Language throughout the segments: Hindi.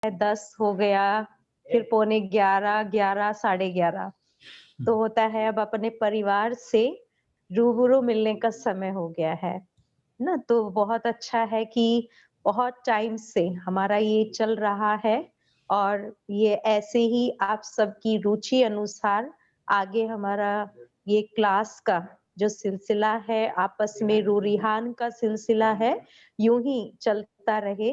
10 हो गया, फिर पौने 11, 11, साढ़े 11 हुँ, तो होता है अब अपने परिवार से रूबरू मिलने का समय हो गया है ना? तो बहुत अच्छा है कि बहुत टाइम से हमारा ये चल रहा है और ये ऐसे ही आप सबकी रुचि अनुसार आगे हमारा ये क्लास का जो सिलसिला है, आपस में रूरिहान का सिलसिला है, यूँ ही चलता रहे।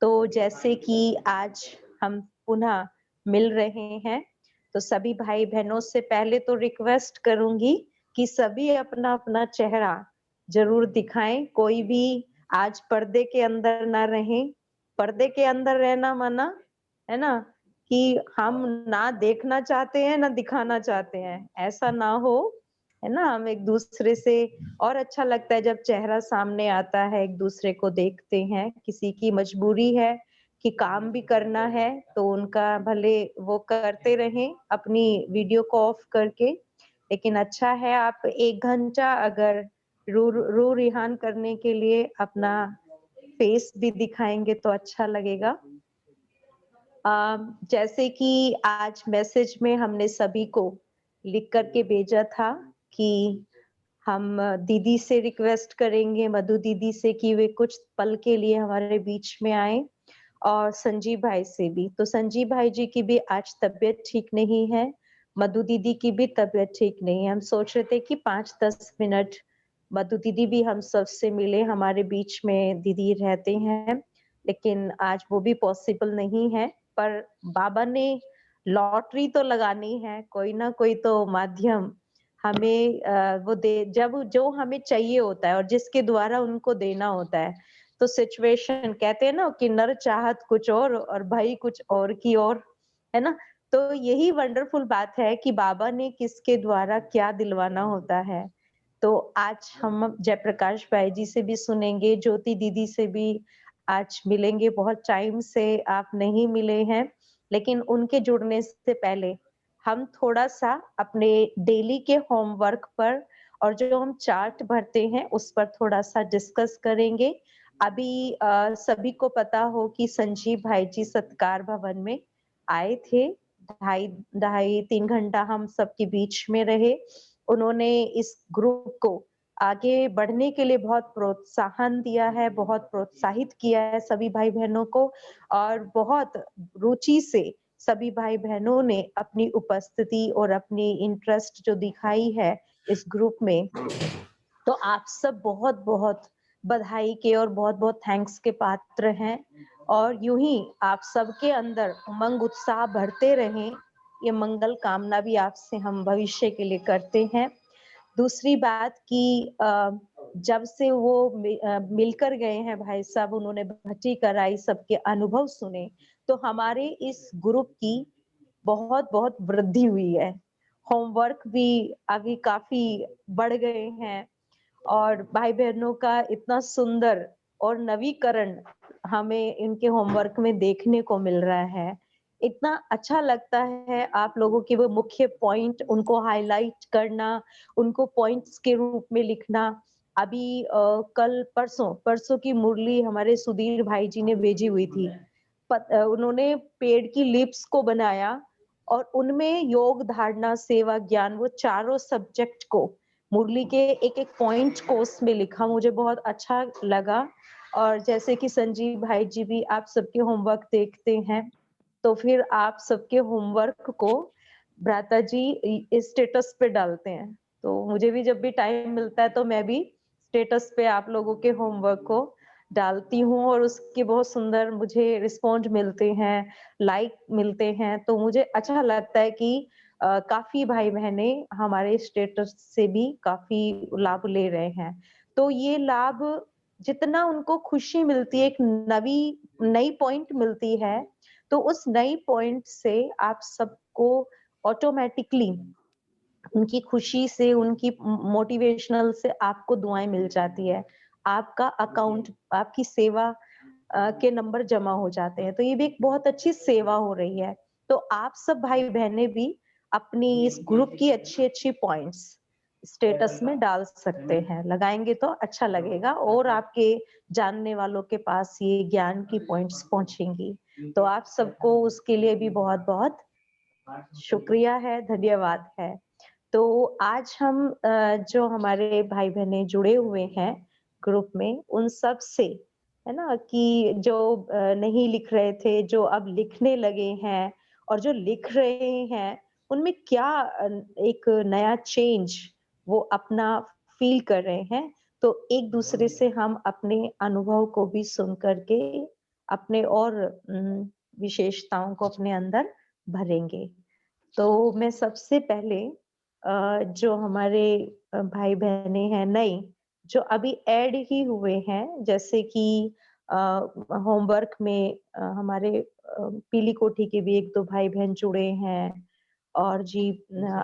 तो जैसे कि आज हम पुनः मिल रहे हैं, तो सभी भाई-बहनों से पहले तो रिक्वेस्ट करूँगी कि सभी अपना-अपना चेहरा ज़रूर दिखाएँ, कोई भी आज पर्दे के अंदर ना रहें। पर्दे के अंदर रहना माना, है ना? कि हम ना देखना चाहते हैं, ना दिखाना चाहते हैं, ऐसा ना हो, है ना? हम एक-दूसरे से और अच्छा लगता है जब चेहरा सामने आता है, एक-दूसरे को देखते हैं, किसी की मजबूरी है कि काम भी करना है, तो उनका भले वो करते रहें अपनी वीडियो को ऑफ करके, लेकिन अच्छा है आप 1 घंटा अगर रू रिहान करने के लिए अपना फेस भी दिखाएँगे तो अच्छा लगेगा। जैसे कि आज मैसेज में हमने सभी को लिख कर के भेजा था कि हम दीदी से रिक्वेस्ट करेंगे, मधु दीदी से कि वे कुछ पल के लिए हमारे बीच में आएँ और संजीव भाई से भी। तो संजीव भाई जी की भी आज तबीयत ठीक नहीं है, मधु दीदी की भी तबीयत ठीक नहीं है। हम सोच रहे थे कि 5-10 मिनट मधु दीदी भी हम सबसे मिले, हमारे बीच में दीदी रहते हैं, लेकिन आज वो भी पॉसिबल नहीं है। पर बाबा ने लॉटरी तो लगानी है, कोई ना कोई तो माध्यम हमें वो दे जब जो हमें चाहिए होता है और जिसके द्वारा उनको देना होता है। तो सिचुएशन कहते हैं ना कि नर चाहत कुछ और भई कुछ और की ओर, है ना? तो यही वंडरफुल बात है कि बाबा ने किसके द्वारा क्या दिलवाना होता है। तो आज हम जयप्रकाश भाई जी से भी सुनेंगे, ज्योति दीदी से भी आज मिलेंगे, बहुत टाइम से आप नहीं मिले हैं, लेकिन उनके जुड़ने से पहले हम थोड़ा-सा अपने डेली के होमवर्क पर और जो हम चार्ट भरते हैं, उस पर थोड़ा-सा डिस्कस करेंगे। अभी सभी को पता हो कि संजीव भाई जी सत्कार भवन में आए थे, ढाई ढाई 3 घंटा हम सबके बीच में रहे। उन्होंने इस ग्रुप को आगे बढ़ने के लिए बहुत प्रोत्साहन दिया है, बहुत प्रोत्साहित किया है सभी भाई-बहनों को और बहुत रुचि से सभी भाई-बहनों ने अपनी उपस्थिति और अपनी इंटरेस्ट जो दिखाई है इस ग्रुप में, तो आप सब बहुत-बहुत बधाई के और बहुत-बहुत थैंक्स के पात्र हैं और यूँ ही आप सबके अंदर उमंग उत्साह बढ़ते रहें, ये मंगल कामना भी आपसे हम भविष्य के लिए करते हैं। दूसरी बात कि जब से वो मिलकर गए हैं भाई साहब, उन्होंने भट्टी कराई, सबके अनुभव सुने, तो हमारे इस ग्रुप की बहुत-बहुत वृद्धि हुई है। होमवर्क भी अभी काफ़ी बढ़ गए हैं और भाई-बहनों का इतना सुंदर और नवीकरण हमें इनके होमवर्क में देखने को मिल रहा है। इतना अच्छा लगता है आप लोगों के वो मुख्य पॉइंट उनको हाइलाइट करना, उनको पॉइंट्स के रूप में लिखना। अभी कल परसों की मुरली हमारे सुधीर भाई जी ने भेजी हुई थी। उन्होंने पेड़ की लीव्स को बनाया और उनमें योग, धारणा, सेवा, ज्ञान वो चारों सब्जेक्ट को मुरली के एक-एक पॉइंट को उसमें लिखा, मुझे बहुत अच्छा लगा और जैसे कि संजीव भाई जी भी आप सबके होमवर्क देखते हैं, तो फिर आप सबके होमवर्क को भ्राता जी स्टेटस पे डालते हैं। तो मुझे भी जब भी टाइम मिलता है तो मैं भी स्टेटस पे आप लोगों के होमवर्क को डालती हूँ और उसके बहुत सुंदर मुझे रिस्पॉन्ड मिलते हैं, लाइक मिलते हैं, तो मुझे अच्छा लगता है कि काफ़ी भाई-बहनें हमारे स्टेटस से भी काफ़ी लाभ ले रहे हैं। तो ये लाभ जितना उनको खुशी मिलती है, एक नई पॉइंट मिलती है, तो उस नई पॉइंट से आप सबको ऑटोमैटिकली उनकी खुशी से, उनकी मोटिवेशनल से आपको दुआएँ मिल जाती है। आपका अकाउंट, आपकी सेवा के नंबर जमा हो जाते हैं। तो ये भी एक बहुत अच्छी सेवा हो रही है। तो आप सब भाई-बहनें भी अपनी इस ग्रुप की अच्छी-अच्छी पॉइंट्स स्टेटस में डाल सकते हैं, लगाएंगे तो अच्छा लगेगा और आपके जानने वालों के पास ये ज्ञान की पॉइंट्स पहुंचेंगी। तो आप सबको उसके लिए भी बहुत बहुत शुक्रिया है, धन्यवाद है। तो आज हम जो हमारे भाई बहनें जुड़े हुए हैं ग्रुप में, उन सब से, है ना, कि जो नहीं लिख रहे थे, जो अब लिखने लगे हैं और जो लिख रहे हैं, उनमें क्या एक नया चेंज वो अपना फील कर रहे हैं। तो एक दूसरे से हम अपने अनुभव को भी सुन करके अपने और विशेषताओं को अपने अंदर भरेंगे। तो मैं सबसे पहले जो हमारे भाई-बहनें हैं नई, जो अभी ऐड ही हुए हैं, जैसे कि अ, होमवर्क में हमारे पीली कोठी के भी 1-2 भाई-बहन जुड़े हैं और जी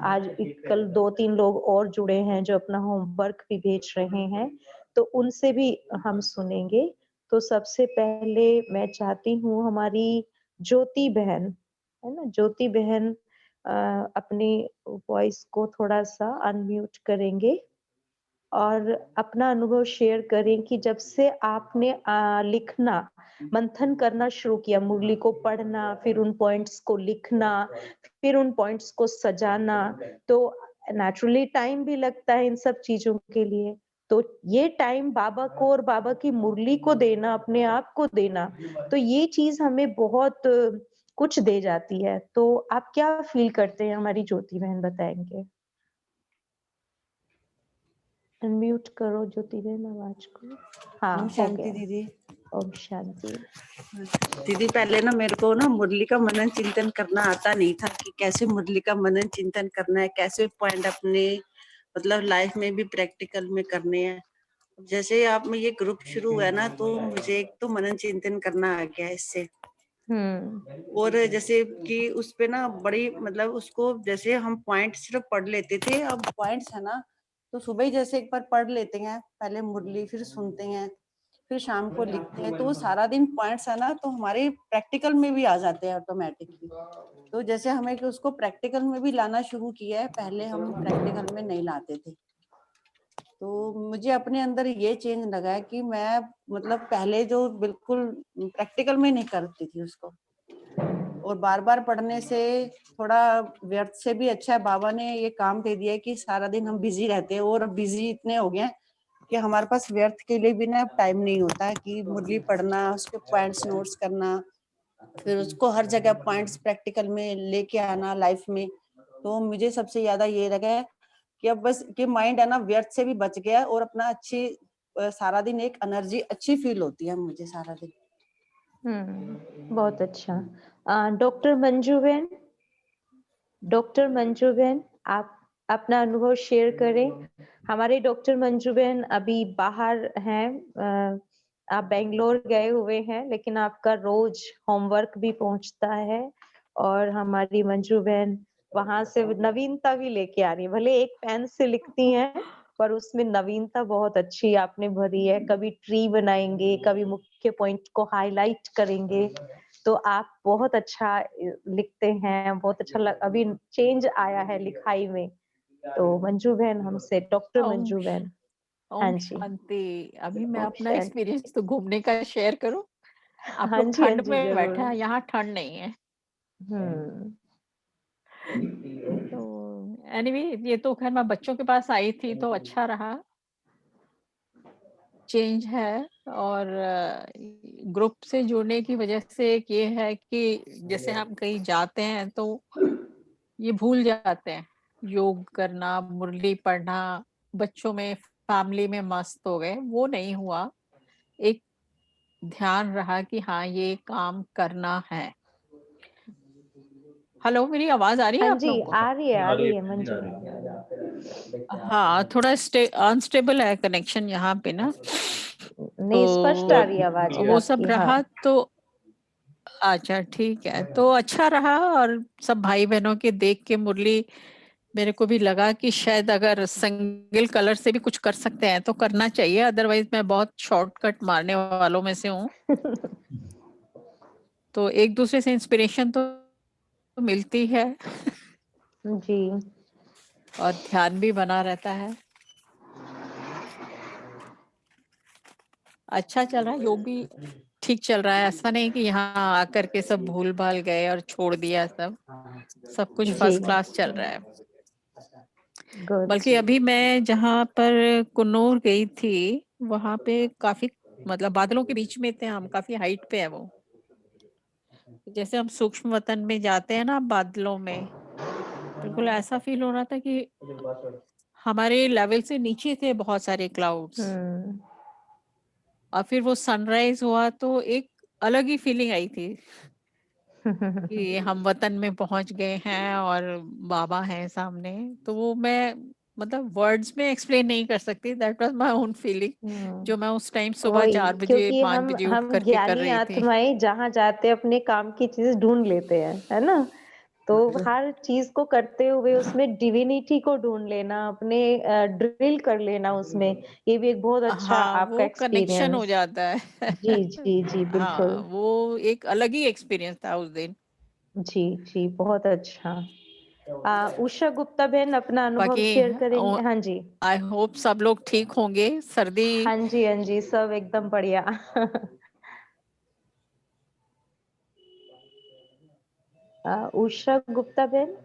आज कल 2-3 लोग और जुड़े हैं जो अपना होमवर्क भी भेज रहे हैं, तो उनसे भी हम सुनेंगे। तो सबसे पहले मैं चाहती हूँ हमारी ज्योति बहन, है ना? ज्योति बहन अ, अपनी वॉइस को थोड़ा-सा अनम्यूट करेंगे और अपना अनुभव शेयर करें कि जब से आपने लिखना, मंथन करना शुरू किया, मुरली को पढ़ना, फिर उन पॉइंट्स को लिखना, फिर उन पॉइंट्स को सजाना, तो नेचुरली टाइम भी लगता है इन सब चीज़ों के लिए। तो ये टाइम बाबा को और बाबा की मुरली को देना, अपने आप को देना, तो ये चीज़ हमें बहुत कुछ दे जाती है। तो आप क्या फ़ील करते हैं? हमारी ज्योति बहन बताएँगे। अनम्यूट करो ज्योति बहन आवाज को। हाँ, ओम हो शांति गया। दीदी। ओम शांति। दीदी पहले ना मेरे को ना मुरली का मनन चिंतन करना आता नहीं था कि कैसे मुरली का मनन चिंतन करना है, कैसे पॉइंट अपने मतलब लाइफ में भी प्रैक्टिकल में करने हैं। जैसे आप में ये ग्रुप शुरू हुआ ना तो मुझे एक तो मनन चिंतन करना आ गया इससे। और जैसे कि उस पे ना बड़ी मतलब उसको जैसे हम पॉइंट सिर्फ पढ़ लेते थे, अब पॉइंट्स है ना तो सुबह ही जैसे एक बार पढ़ लेते हैं, पहले मुरली फिर सुनते हैं, फिर शाम को लिखते हैं, तो वो सारा दिन पॉइंट्स है ना तो हमारे प्रैक्टिकल में भी आ जाते हैं ऑटोमेटिकली। तो जैसे हमें कि उसको प्रैक्टिकल में भी लाना शुरू किया है, पहले हम प्रैक्टिकल में नहीं लाते थे। तो मुझे अपने अंदर ये चेंज लगा है कि मैं मतलब पहले जो बिल्कुल प्रैक्टिकल में नहीं करती थी उसको, और बार बार पढ़ने से थोड़ा व्यर्थ से भी अच्छा है। बाबा ने ये काम दे दिया है कि सारा दिन हम बिजी रहते हैं, और बिजी इतने हो गए हैं कि हमारे पास व्यर्थ के लिए भी ना टाइम नहीं होता है कि मुरली पढ़ना, उसके पॉइंट्स नोट्स करना, फिर उसको हर जगह पॉइंट्स प्रैक्टिकल में लेके आना लाइफ में। तो मुझे सबसे ज्यादा ये लगा है कि अब बस कि माइंड है ना व्यर्थ से भी बच गया, और अपना अच्छी सारा दिन एक एनर्जी अच्छी फील होती है मुझे सारा दिन। बहुत अच्छा। डॉक्टर मंजू बहन, डॉक्टर मंजू बहन, आप अपना अनुभव शेयर करें। हमारे डॉक्टर मंजू बहन अभी बाहर हैं, आप बैंगलोर गए हुए हैं, लेकिन आपका रोज होमवर्क भी पहुंचता है और हमारी मंजू बहन वहां से नवीनता भी लेके आ रही है। भले एक पेन से लिखती हैं, पर उसमें नवीनता बहुत अच्छी आपने भरी है। कभी ट्री बनाएंगे, कभी मुख्य पॉइंट को हाईलाइट करेंगे। तो आप बहुत अच्छा लिखते हैं, बहुत अच्छा अभी चेंज आया है लिखाई में। तो मंजू बहन हमसे, डॉक्टर ओम मंजू बहन। हाँ ओम जी। शांति। अभी मैं ओम अपना शांति। एक्सपीरियंस तो घूमने का शेयर करूं। आप हाँ लोग जी, हाँ ठंड जी, में जरूर। बैठे हैं, यहाँ ठंड नहीं है। हम्म। तो एनीवे ये तो खैर मैं बच्चों के पास आई थी तो अच्छा रहा, चेंज है। और ग्रुप से जुड़ने की वजह से एक ये है कि जैसे हम कहीं जाते हैं तो ये भूल जाते हैं योग करना, मुरली पढ़ना, बच्चों में फैमिली में मस्त हो गए, वो नहीं हुआ। एक ध्यान रहा कि हाँ ये काम करना है। हेलो, मेरी आवाज आ रही है हाँ आप जी, लोगों को? आ रही है मंजू बहन। हाँ, थोड़ा अनस्टेबल है कनेक्शन यहाँ पे ना, नहीं, स्पष्ट आ तो रही है आवाज वो सब आपकी। हाँ। रहा तो अच्छा ठीक है, तो अच्छा रहा। और सब भाई बहनों के देख के मुरली मेरे को भी लगा कि शायद अगर सिंगल कलर से भी कुछ कर सकते हैं तो करना चाहिए, अदरवाइज मैं बहुत शॉर्टकट मारने वालों में से हूँ। तो एक दूसरे से इंस्पिरेशन तो मिलती है। जी। और ध्यान भी बना रहता है। अच्छा चल रहा है, योग भी ठीक चल रहा है। ऐसा नहीं कि यहाँ आकर के सब भूल भाल गए और छोड़ दिया सब कुछ जी फर्स्ट क्लास चल रहा है। गुड। बल्कि अभी मैं जहाँ पर कुन्नूर गई थी वहाँ पे काफी मतलब बादलों के बीच में थे हम, काफी हाइट पे है वो। जैसे हम सूक्ष्म वतन में जाते हैं ना बादलों में, बिल्कुल ऐसा फील हो रहा था कि हमारे लेवल से नीचे थे बहुत सारे क्लाउड्स। और फिर वो सनराइज हुआ तो एक अलग ही फीलिंग आई थी कि हम वतन में पहुंच गए हैं और बाबा हैं सामने। तो वो मैं मतलब वर्ड्स में एक्सप्लेन नहीं कर सकती। That was my own feeling जो मैं उस टाइम सुबह वही, 4 बजे क्योंकि 5 हम बजे उठ हम करके कर ज्ञानी रही थी। आत्माएं जहाँ जाते अपने काम की चीज ढूंढ लेते हैं, है ना। तो हर चीज को करते हुए उसमें डिविनिटी को ढूंढ लेना, अपने ड्रिल कर लेना उसमें, ये भी एक बहुत अच्छा हाँ, आपका वो कनेक्शन हो एक्सपीरियंस। जाता है। जी जी जी, बिल्कुल। हाँ, वो एक अलग ही एक्सपीरियंस था उस दिन। जी जी, बहुत अच्छा। उषा गुप्ता बहन अपना अनुभव बाकी शेयर करेंगे। हाँ जी। आई होप सब लोग ठीक होंगे। सर्दी हाँ जी हाँ जी, सब एकदम बढ़िया। उषा गुप्ता बहन,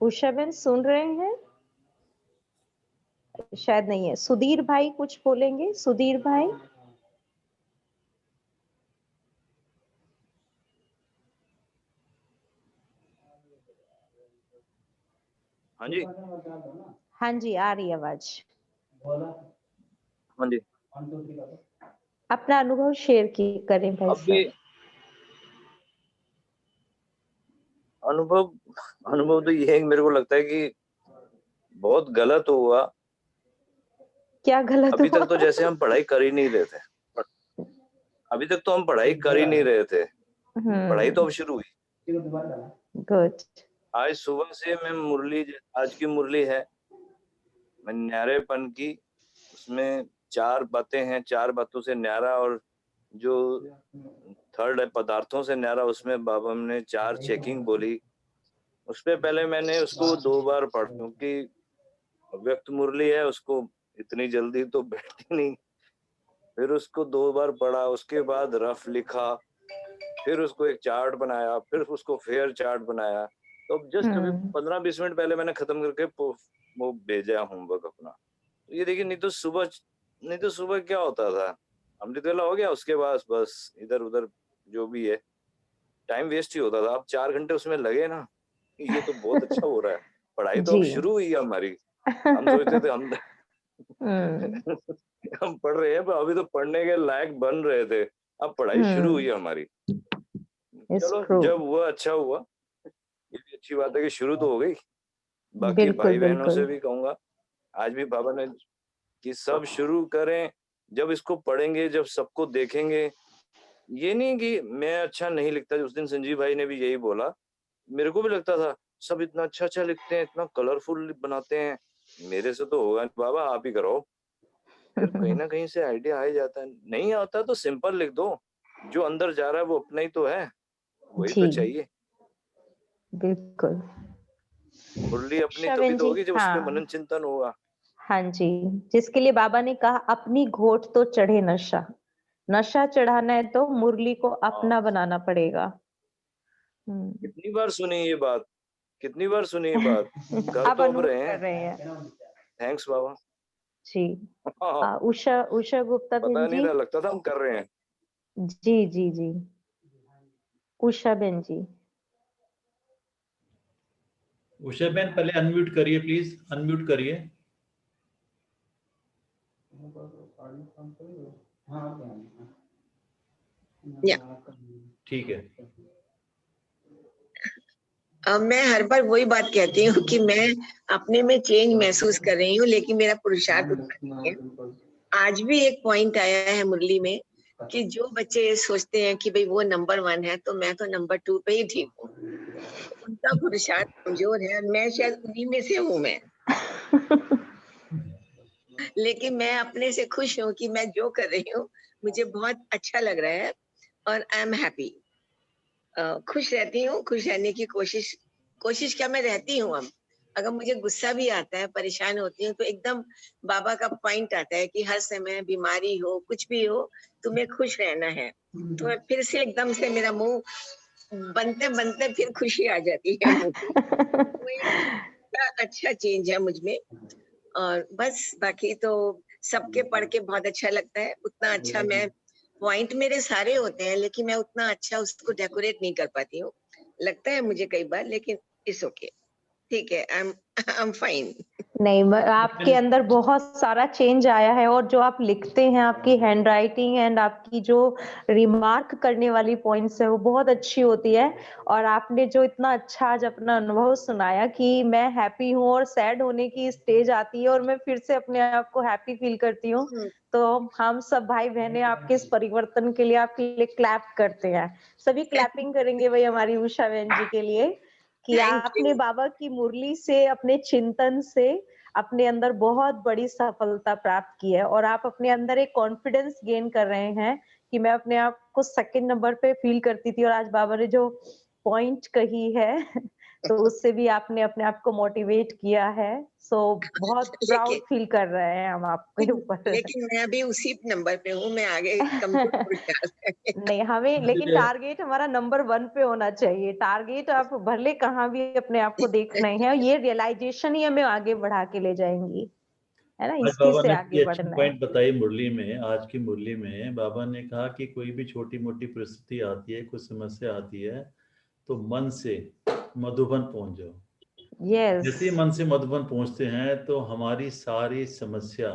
उषा बहन सुन रहे हैं? शायद नहीं है। सुधीर भाई कुछ बोलेंगे? सुधीर भाई। हाँ जी। हाँ जी, आ रही है आवाज। हाँ जी। अपना अनुभव शेयर की करें भाई अब भी साहब। अनुभव अनुभव तो ये है कि मेरे को लगता है कि बहुत गलत हुआ। क्या गलत अभी हुआ? तक तो जैसे हम पढ़ाई कर ही नहीं रहे थे। अभी तक तो हम पढ़ाई कर ही नहीं रहे थे। पढ़ाई तो अब शुरू हुई। गुड। आज सुबह से मैं आज की मुरली है, मैं न्यारेपन की, उसमें 4 बातें हैं, 4 बातों से न्यारा, और जो थर्ड है पदार्थों से न्यारा, उसमें बाबा ने 4 चेकिंग बोली। उसपे पहले मैंने उसको 2 बार पढ़ा, क्योंकि व्यक्त मुरली है, उसको इतनी जल्दी तो बैठती नहीं। फिर उसको 2 बार पढ़ा, उसके बाद रफ लिखा, फिर उसको एक चार्ट बनाया, फिर उसको फेयर चार्ट बनाया। तो जस्ट अभी 15-20 मिनट पहले मैंने खत्म करके वो भेजा होमवर्क अपना। तो ये देखिए, नहीं तो सुबह क्या होता था, अमृत वेला हो गया, उसके बाद बस इधर उधर जो भी है टाइम वेस्ट ही होता था। अब 4 घंटे उसमें लगे ना, ये तो बहुत अच्छा हो रहा है। पढ़ाई तो जी। अब शुरू हुई है हमारी। हम सोचते थे हम हम्म, हम पढ़ रहे हैं, पर अभी तो पढ़ने के लायक बन रहे थे। अब पढ़ाई शुरू हुई है हमारी। इट्स चलो, ट्रू। जब हुआ अच्छा हुआ। ये भी अच्छी बात है कि शुरू तो हो गई। बाकी बिल्कुल भाई बहनों बिल्कुल। से भी कहूंगा, आज भी बाबा ने कि सब शुरू करें। जब इसको पढ़ेंगे, जब सबको देखेंगे, ये नहीं कि मैं अच्छा नहीं लिखता। उस दिन संजीव भाई ने भी यही बोला, मेरे को भी लगता था सब इतना अच्छा अच्छा लिखते हैं, इतना कलरफुल बनाते हैं, मेरे से तो होगा नहीं बाबा, आप ही करो। फिर कहीं ना कहीं से आइडिया आ ही जाता है। नहीं आता तो सिंपल लिख दो, जो अंदर जा रहा है वो अपना ही तो है, वही जी तो चाहिए। बिल्कुल। मुरली अपनी तभी श्रवण तो जी, होगी जब उसमें हाँ। मनन चिंतन होगा। हाँ जी, जिसके लिए बाबा ने कहा अपनी घोट तो चढ़े नशा। नशा चढ़ाना है तो मुरली को हाँ, अपना बनाना पड़ेगा। हम्म। कितनी बार सुनी ये बात, कितनी बार सुनी ये बात। कर आप तो अब अनुभव रहे कर हैं। रहे हैं। थैंक्स बाबा। जी। हाँ, उषा उषा गुप्ता पता बहन नहीं जी। था, लगता था हम कर रहे हैं। जी जी जी। उषा बहन जी। उषा बहन पहले अनम्यूट करिए, प्लीज अनम्यूट करिए। या ठीक है। मैं हर बार वही बात कहती हूँ कि मैं अपने में चेंज महसूस कर रही हूँ, लेकिन मेरा पुरुषार्थ उतना नहीं है। आज भी एक पॉइंट आया है मुरली में कि जो बच्चे ये सोचते हैं कि भाई वो नंबर 1 है तो मैं तो नंबर 2 पे ही ठीक हूँ, उनका पुरुषार्थ कमजोर है और मैं शायद उन्हीं में से हूँ मैं। लेकिन मैं अपने से खुश हूँ कि मैं जो कर रही हूँ मुझे बहुत अच्छा लग रहा है और आई एम हैप्पी। खुश रहती हूँ, खुश रहने की कोशिश क्या मैं रहती हूँ अब। अगर मुझे गुस्सा भी आता है, परेशान होती हूँ, तो एकदम बाबा का पॉइंट आता है कि हर समय बीमारी हो, कुछ भी हो, तुम्हें खुश रहना है। तो मैं फिर से एकदम से मेरा मुँह बनते-बनते फिर खुशी आ जाती है मुँह पे। वो एक अच्छा चेंज है मुझ में। और बस बाकी तो सबके पढ़ के बहुत अच्छा लगता है। उतना अच्छा मैं पॉइंट मेरे सारे होते हैं, लेकिन मैं उतना अच्छा उसको डेकोरेट नहीं कर पाती हूँ। लगता है मुझे कई बार, लेकिन इट्स ओके, ठीक है, आई एम फाइन। नहीं, आपके अंदर बहुत सारा चेंज आया है और जो आप लिखते हैं, आपकी हैंड राइटिंग एंड आपकी जो रिमार्क करने वाली पॉइंट्स है वो बहुत अच्छी होती है। और आपने जो इतना अच्छा आज अपना अनुभव सुनाया कि मैं हैप्पी हूँ और सैड होने की स्टेज आती है और मैं फिर से अपने आप को हैप्पी फील करती हूँ, तो हम सब भाई बहनें आपके इस परिवर्तन के लिए आपके लिए क्लैप करते हैं। सभी क्लैपिंग करेंगे भाई हमारी उषा बहन जी के लिए कि थैंक आपने यू। बाबा की मुरली से, अपने चिंतन से अपने अंदर बहुत बड़ी सफलता प्राप्त की है और आप अपने अंदर एक कॉन्फिडेंस गेन कर रहे हैं कि मैं अपने आप को सेकंड नंबर पे फील करती थी और आज बाबा ने जो पॉइंट कही है तो उससे भी आपने अपने आप को मोटिवेट किया है। सो बहुत प्राउड लेकिन फील कर रहे हैं हम आपके ऊपर। लेकिन मैं अभी उसी नंबर पे हूँ, मैं आगे कमजोर नहीं, हमें लेकिन टारगेट हमारा नंबर 1 पे होना चाहिए। टारगेट आप भले कहाँ भी अपने आप को देख रहे हैं, ये रियलाइजेशन ही हमें आगे बढ़ा के ले जाएंगी, है ना? आज इसी बाबा से ने आगे बड़ी अच्छी बढ़ना है। पॉइंट बताई मुरली में। आज की मुरली में बाबा ने कहा कि कोई भी छोटी मोटी परिस्थिति आती है, कुछ समस्या आती है, तो मन से मधुबन पहुंच जाओ। यस, जैसे ही मन से मधुबन पहुंचते हैं तो हमारी सारी समस्या,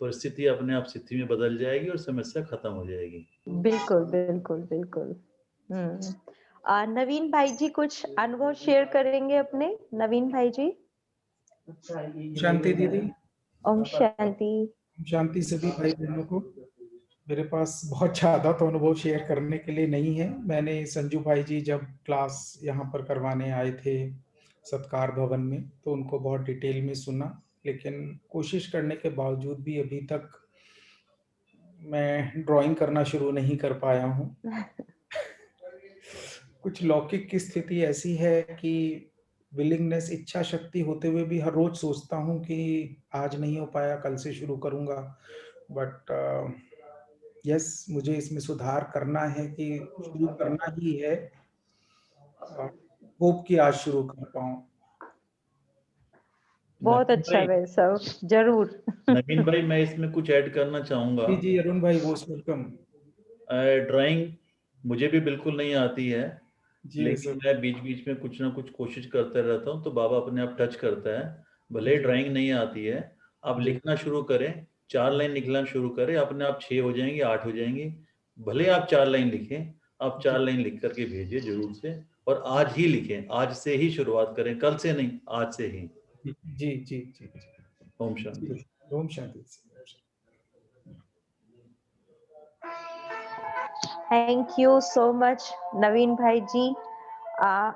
परिस्थिति अपने आप स्थिति में बदल जाएगी और समस्या खत्म हो जाएगी। बिल्कुल, बिल्कुल, बिल्कुल। नवीन भाई जी कुछ अनुभव शेयर करेंगे अपने? नवीन भाई जी। शांति दीदी, ओम शांति। शांति सभी भाई बहनों को। मेरे पास बहुत ज़्यादा तो अनुभव शेयर करने के लिए नहीं है। मैंने संजू भाई जी जब क्लास यहाँ पर करवाने आए थे सत्कार भवन में, तो उनको बहुत डिटेल में सुना, लेकिन कोशिश करने के बावजूद भी अभी तक मैं ड्राइंग करना शुरू नहीं कर पाया हूँ। कुछ लौकिक की स्थिति ऐसी है कि विलिंगनेस, इच्छा शक्ति होते हुए भी हर रोज सोचता हूँ कि आज नहीं हो पाया, कल से शुरू करूँगा। बट यस, मुझे इसमें सुधार करना है कि शुरू करना ही है। होप कि आज शुरू कर पाऊँ। बहुत नवीन अच्छा भाई, भाई साहब, जरूर। नवीन भाई मैं इसमें कुछ ऐड करना चाहूंगा। जी जी अरुण भाई, मोस्ट वेलकम। ड्राइंग मुझे भी बिल्कुल नहीं आती है, जी लेकिन सर। मैं बीच बीच में कुछ ना कुछ कोशिश करता रहता हूँ, तो बाबा अपने आप टच करता है। भले ड्राइंग नहीं आती है, आप लिखना शुरू करें, 4 लाइन लिखना शुरू करें, अपने आप 6 हो जाएंगी, 8 हो जाएंगी। भले आप 4 लाइन लिखें, आप 4 लाइन लिख करके भेजिए जरूर से, और आज ही लिखें, आज से ही शुरुआत करें, कल से नहीं, आज से ही। जी जी जी जी। ओम शांति। ओम शांति। थैंक यू सो मच नवीन भाई जी।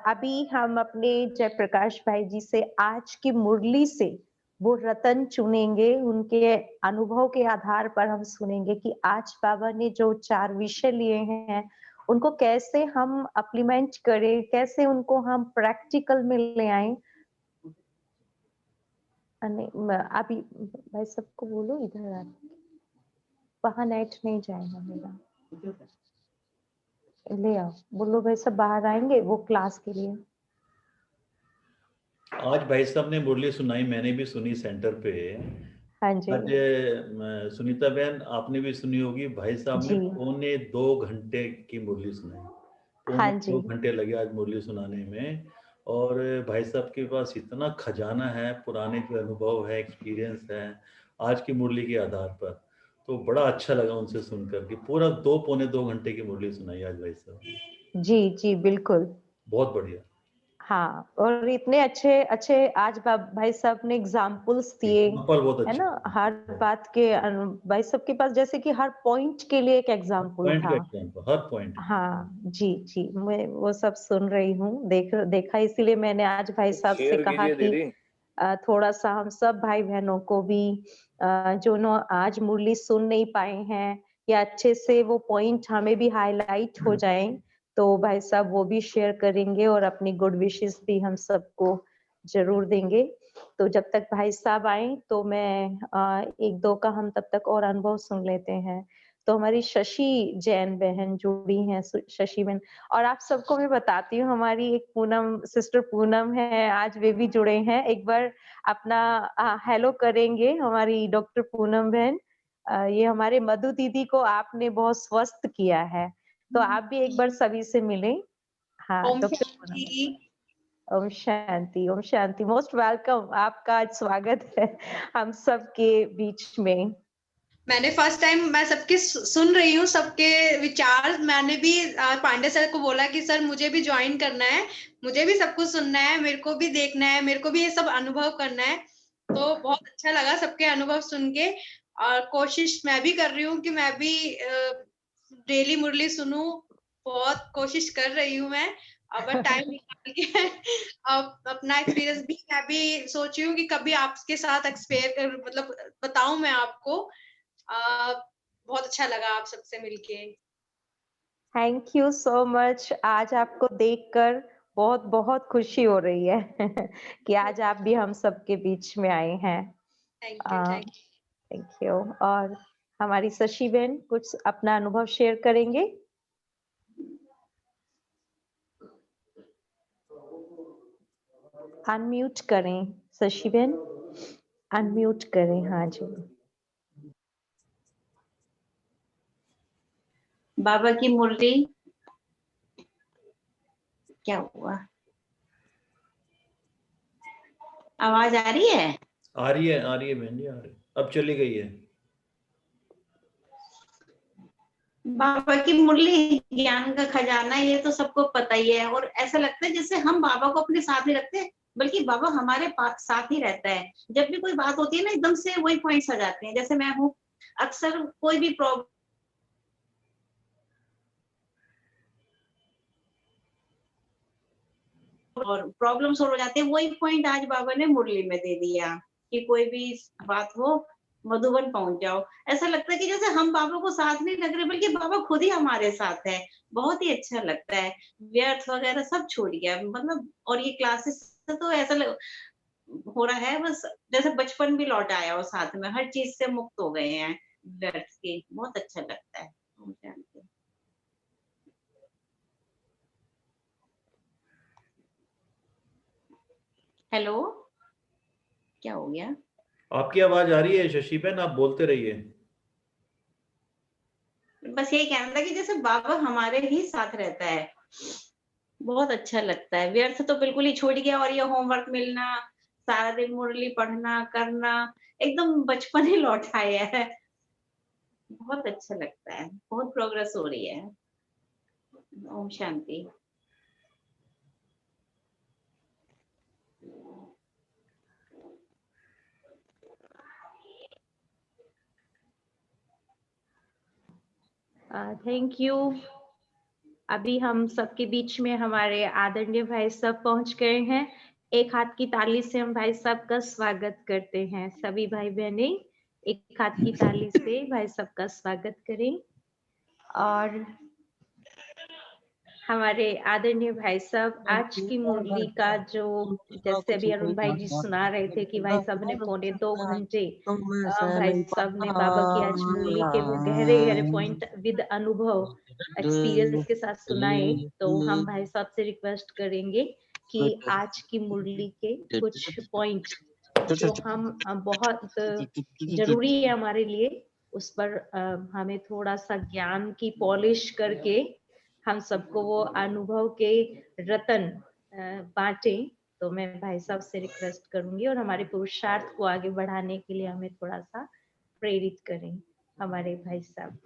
अभी हम अपने जयप्रकाश भाई जी से आज की मुरली से वो रतन चुनेंगे, उनके अनुभव के आधार पर हम सुनेंगे कि आज बाबा ने जो 4 विषय लिए हैं उनको कैसे हम अप्लीमेंट करें, कैसे उनको हम प्रैक्टिकल में ले आए। अभी भाई सबको बोलो इधर आ, वहां नेट नहीं जाएगा मेरा, ले आओ, बोलो भाई सब बाहर आएंगे वो क्लास के लिए। आज भाई साहब ने मुरली सुनाई, मैंने भी सुनी सेंटर पे। हाँ जी आज सुनीता बहन आपने भी सुनी होगी, भाई साहब ने जी। 2.25 घंटे की मुरली सुनाई। हाँ 2.25 घंटे लगे आज मुरली सुनाने में। और भाई साहब के पास इतना खजाना है, पुराने जो अनुभव है, एक्सपीरियंस है आज की मुरली के आधार पर। तो बड़ा अच्छा लगा उनसे सुनकर कि पूरा 2 पौने 2 घंटे की मुरली सुनाई आज भाई साहब। जी जी बिल्कुल। बहुत बढ़िया। हाँ, और इतने अच्छे अच्छे आज भाई साहब ने एग्जाम्पल्स दिए, एग्जाम्पल बहुत है अच्छे, ना? हर बात के भाई साहब के पास जैसे कि हर पॉइंट के लिए एक एग्जाम्पल पॉइंट का था। एग्जाम्पल, हर पॉइंट। हाँ जी जी, मैं वो सब सुन रही हूँ, देखा, इसीलिए मैंने आज भाई साहब से शेयर कहा कीजिए कि दीदी। थोड़ा सा हम सब भाई बहनों को भी जो न आज मुरली सुन नहीं पाए हैं या अच्छे से वो पॉइंट हमें भी हाईलाइट हो जाएं, तो भाई साहब वो भी शेयर करेंगे और अपनी गुड विशेस भी हम सबको जरूर देंगे। तो जब तक भाई साहब आए तो मैं एक दो का हम तब तक और अनुभव सुन लेते हैं। तो हमारी शशि जैन बहन जुड़ी हैं, शशि बहन, और आप सबको मैं बताती हूँ, हमारी एक पूनम सिस्टर पूनम है, आज वे भी जुड़े हैं। एक बार अपना हेलो करेंगे हमारी डॉक्टर पूनम बहन। ये हमारे मधु दीदी को आपने बहुत स्वस्थ किया है, तो आप भी एक बार सभी से मिलें। हाँ doctor Poonam. Om Shanti, Om Shanti. Most welcome, आपका आज स्वागत है हम सबके बीच में। मैंने फर्स्ट टाइम मैं सबके सुन रही हूँ, सबके विचार। मैंने भी पांडे सर को बोला कि सर मुझे भी ज्वाइन करना है, मुझे भी सब कुछ सुनना है, मेरे को भी देखना है, मेरे को भी ये सब अनुभव करना है। तो बहुत अच्छा लगा सबके अनुभव सुन के, और कोशिश मैं भी कर रही हूँ कि मैं भी डेली मुरली सुनूं। बहुत कोशिश कर रही हूँ मैं, अब टाइम निकाल के अब अपना एक्सपीरियंस भी मैं भी सोच रही हूँ कि कभी आपके साथ एक्सपेयर मतलब बताऊं मैं आपको। बहुत अच्छा लगा आप सबसे मिलके। Thank you so much. आज आपको देखकर बहुत बहुत खुशी हो रही है कि आज आप भी हम सबके बीच में आए हैं। Thank you. और हमारी शशि बहन कुछ अपना अनुभव शेयर करेंगे। अनम्यूट करें शशि बहन, अनम्यूट करें। हाँ जी। बाबा की मुरली। क्या हुआ, आवाज आ रही है? आ रही है बहन जी, आ रही है। अब चली गई है। बाबा की मुरली ज्ञान का खजाना, ये तो सबको पता ही है। और ऐसा लगता है जैसे हम बाबा को अपने साथ ही रखते हैं, बल्कि बाबा हमारे साथ ही रहता है। जब भी कोई बात होती है ना, एकदम से वही पॉइंट्स आ जाते हैं। जैसे मैं हूँ, अक्सर कोई भी प्रॉब्लम और प्रॉब्लम सोल्व हो जाते हैं, वही पॉइंट आज बाबा ने मुरली में दे दिया कि कोई भी बात हो मधुबन पहुंच जाओ। ऐसा लगता है कि जैसे हम बाबा को साथ नहीं रख रहे, बल्कि बाबा खुद ही हमारे साथ है। बहुत ही अच्छा लगता है। व्यर्थ वगैरह सब छोड़ गया मतलब। और ये क्लासेस से तो ऐसा हो रहा है बस जैसे बचपन भी लौट आया हो साथ में, हर चीज से मुक्त हो गए हैं व्यर्थ के। बहुत अच्छा लगता है। हेलो, क्या हो गया? आपकी आवाज आ रही है शशि बहन, आप बोलते रहिए। बस यही कहना था कि जैसे बाबा हमारे ही साथ रहता है, बहुत अच्छा लगता है। व्यर्थ तो बिल्कुल ही छूट गया। और ये होमवर्क मिलना, सारा दिन मुरली पढ़ना करना, एकदम बचपन ही लौट आया है। बहुत अच्छा लगता है, बहुत प्रोग्रेस हो रही है। ओम शांति। Thank you. अभी हम सबके बीच में हमारे आदरणीय भाई साहब पहुंच गए हैं। एक हाथ की ताली से हम भाई साहब का स्वागत करते हैं। सभी भाई बहने एक हाथ की ताली से भाई साहब का स्वागत करें। और हमारे आदरणीय भाई साहब आज की मुरली का जो, जैसे अभी अरुण भाई जी सुना रहे थे कि भाई साहब ने 2.25 घंटे भाई साहब ने बाबा की आज मुरली के वो गहरे गहरे पॉइंट विद अनुभव एक्सपीरियंस के साथ सुनाए। तो हम भाई साहब से रिक्वेस्ट करेंगे कि आज की मुरली के कुछ पॉइंट जो हम बहुत जरूरी है हमारे लिए, उस पर हमें थोड़ा सा ज्ञान की पॉलिश करके हम सबको वो अनुभव के रतन बांटे। तो मैं भाई साहब से रिक्वेस्ट करूंगी और हमारे पुरुषार्थ को आगे बढ़ाने के लिए हमें थोड़ा सा प्रेरित करें हमारे भाई साहब।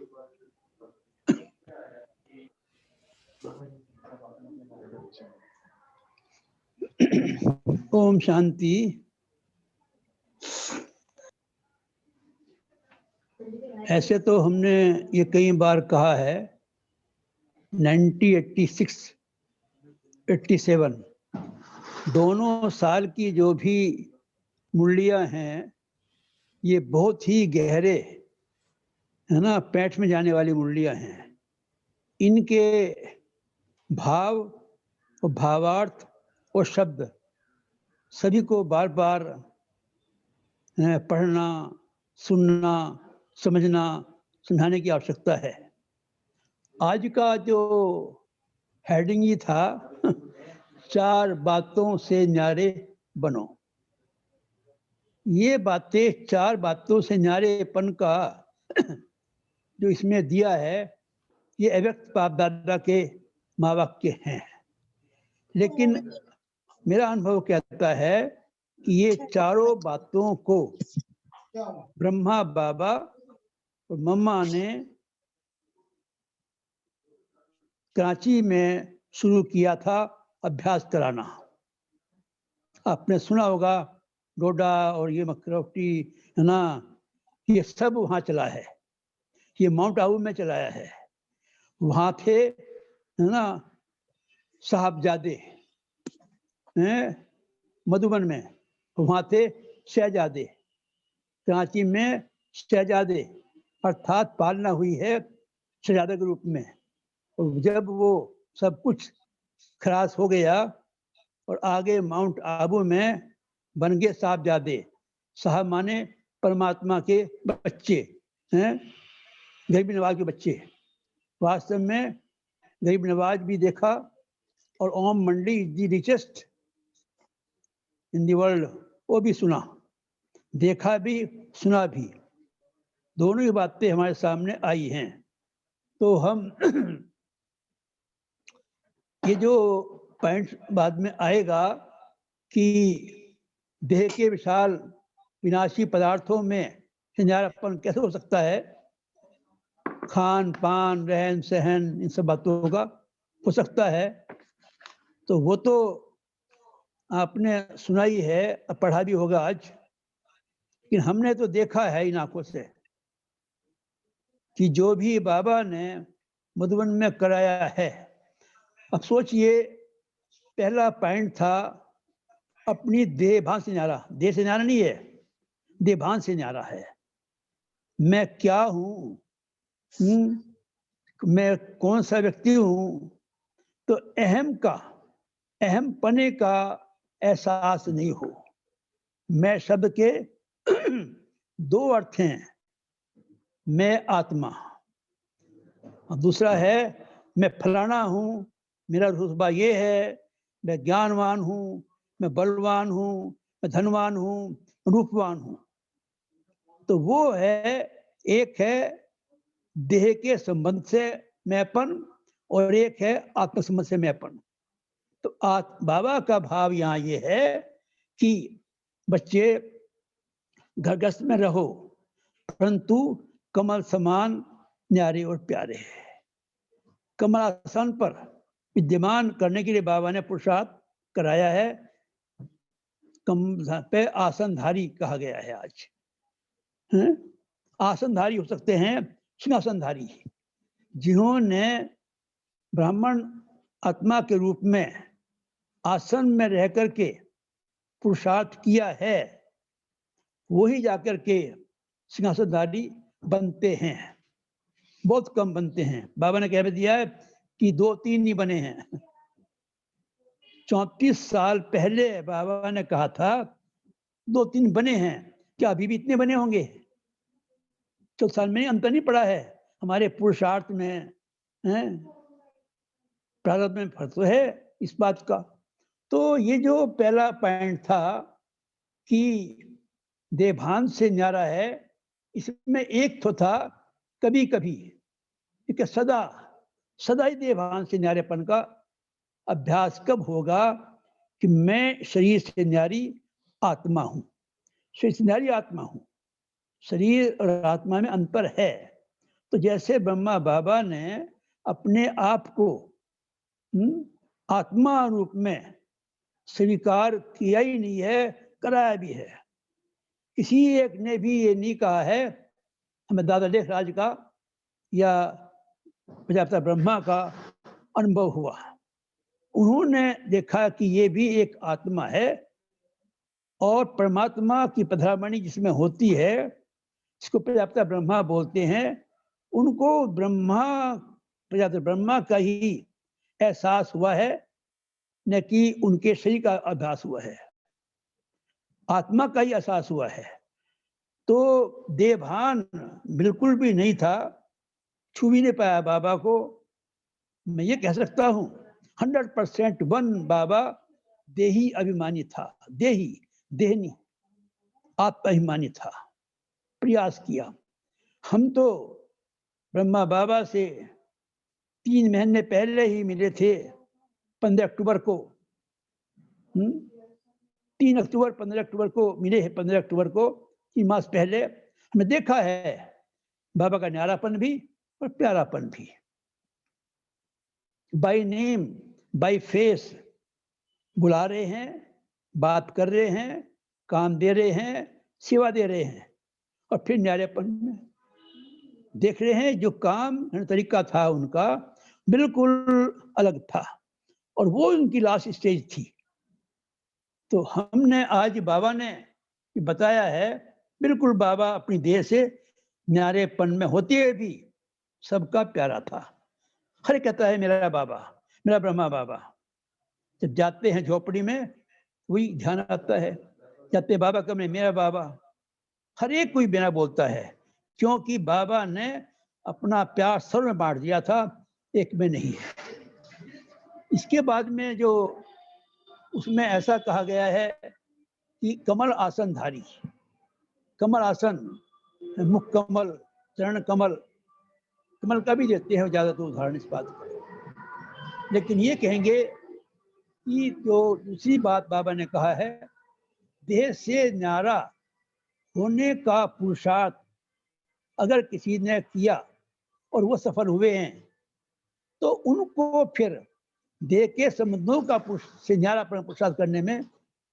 ओम शांति। ऐसे तो हमने ये कई बार कहा है, 1986, 87 दोनों साल की जो भी मुरलियां हैं, ये बहुत ही गहरे है ना, पैठ में जाने वाली मुरलियां हैं। इनके भाव और भावार्थ और शब्द सभी को बार बार पढ़ना, सुनना, समझना, समझाने की आवश्यकता है। आज का जो हेडिंग ही था 4 बातों से न्यारे बनो। ये बातें 4 बातों से न्यारेपन का जो इसमें दिया है, ये अव्यक्त बाप दादा के महावाक्य हैं। लेकिन मेरा अनुभव कहता है कि ये चारों बातों को ब्रह्मा बाबा और मम्मा ने कराची में शुरू किया था अभ्यास कराना। आपने सुना होगा डोडा और ये मकरोटी है ना, ये सब वहाँ चला है। ये माउंट आबू में चलाया है। वहाँ थे है ना साहबजादे, मधुबन में वहाँ थे शहजादे, कराची में शहजादे अर्थात पालना हुई है शहजादे के रूप में। और जब वो सब कुछ खलास हो गया और आगे माउंट आबू में बन गए साहबजादे। साहब माने परमात्मा के बच्चे हैं, गरीब नवाज के बच्चे। वास्तव में गरीब नवाज भी देखा और ओम मंडी is the richest in the world, वो भी सुना, देखा भी सुना भी, दोनों ही बातें हमारे सामने आई हैं। तो हम ये जो पॉइंट बाद में आएगा कि देह के विशाल विनाशी पदार्थों में न्यारापन कैसे हो सकता है, खान पान रहन सहन इन सब बातों का हो सकता है, तो वो तो आपने सुना ही है, पढ़ा भी होगा आज। लेकिन हमने तो देखा है इन आंखों से कि जो भी बाबा ने मधुबन में कराया है। अब सोचिए, पहला पॉइंट था अपनी देह भान से न्यारा। देह से न्यारा नहीं है, देह भान से न्यारा है। मैं क्या हूँ, मैं कौन सा व्यक्ति हूँ, तो अहम का, अहम पने का एहसास नहीं हो। मैं शब्द के 2 अर्थ हैं, मैं आत्मा, और दूसरा है मैं फलाना हूँ, मेरा रुतबा ये है, मैं ज्ञानवान हूँ, मैं बलवान हूँ, मैं धनवान हूँ, रूपवान हूँ। तो वो है, एक है देह के संबंध से मैंपन और एक है आत्म संबंध से मैंपन। तो बाबा का भाव यहाँ ये है कि बच्चे घर गृहस्थ में रहो, परंतु कमल समान न्यारे और प्यारे। कमल आसन पर विद्यमान करने के लिए बाबा ने पुरुषार्थ कराया है। कमल पे आसनधारी कहा गया है आज। आसनधारी हो सकते हैं सिंहासनधारी, जिन्होंने ब्राह्मण आत्मा के रूप में आसन में रह करके पुरुषार्थ किया है, वही जाकर के सिंहासनधारी बनते हैं। बहुत कम बनते हैं। बाबा ने कह दिया है कि 2-3 ही बने हैं। 34 साल पहले बाबा ने कहा था 2-3 बने हैं, क्या अभी भी इतने बने होंगे? 4 साल में अंतर नहीं पड़ा है हमारे पुरुषार्थ में, प्रारब्ध में फर्क तो है इस बात का। तो ये जो पहला पॉइंट था कि देभान से न्यारा है, इसमें एक तो था कभी कभी, कि सदा सदा ही देभान से न्यारेपन का अभ्यास कब होगा कि मैं शरीर से न्यारी आत्मा हूं, शरीर से न्यारी आत्मा हूं। शरीर और आत्मा में अंतर है। तो जैसे ब्रह्मा बाबा ने अपने आप को आत्मा रूप में स्वीकार किया ही नहीं है, कराया भी है। किसी एक ने भी ये नहीं कहा है, हमें दादा लेखराज का या प्रजापिता ब्रह्मा का अनुभव हुआ। उन्होंने देखा कि ये भी एक आत्मा है और परमात्मा की पधरामणि जिसमें होती है, जिसको प्रजापिता ब्रह्मा बोलते हैं, उनको ब्रह्मा प्रजापिता ब्रह्मा का ही एहसास हुआ है, न कि उनके शरीर का अभ्यास हुआ है, आत्मा का ही एहसास हुआ है। तो देहभान बिल्कुल भी नहीं था, छू भी नहीं पाया बाबा को। मैं ये कह सकता हूँ 100% बाबा देही अभिमानी था, देहनी आत्माभिमानी था, प्रयास किया। हम तो ब्रह्मा बाबा से 3 महीने पहले ही मिले थे, 15 अक्टूबर को। 3 अक्टूबर 15 अक्टूबर को मिले हैं, 15 अक्टूबर को 3 मास पहले। हमने देखा है बाबा का न्यारापन भी और प्यारापन भी। बाय नेम बाय फेस बुला रहे हैं, बात कर रहे हैं, काम दे रहे हैं, सेवा दे रहे हैं, और फिर न्यारेपन में देख रहे हैं जो काम तरीका था उनका बिल्कुल अलग था, और वो उनकी लास्ट स्टेज थी। तो हमने आज बाबा ने बताया है, बिल्कुल बाबा अपनी देह से न्यारेपन में होते हुए भी सबका प्यारा था। हर कहता है मेरा बाबा, मेरा ब्रह्मा बाबा। जब जाते हैं झोपड़ी में वही ध्यान आता है, जाते बाबा कमरे मेरा बाबा। हर एक कोई बिना बोलता है, क्योंकि बाबा ने अपना प्यार सर्व में बांट दिया था, एक में नहीं है। इसके बाद में जो उसमें ऐसा कहा गया है कि कमल आसन धारी, कमल आसन, मुख कमल, चरण कमल, कमल का भी देते हैं ज्यादा तो उदाहरण इस बात का। लेकिन ये कहेंगे कि जो दूसरी बात बाबा ने कहा है, देह से न्यारा होने का पुरुषार्थ अगर किसी ने किया और वो सफल हुए हैं, तो उनको फिर देह के संबंधों का से न्यारा पुरुषार्थ करने में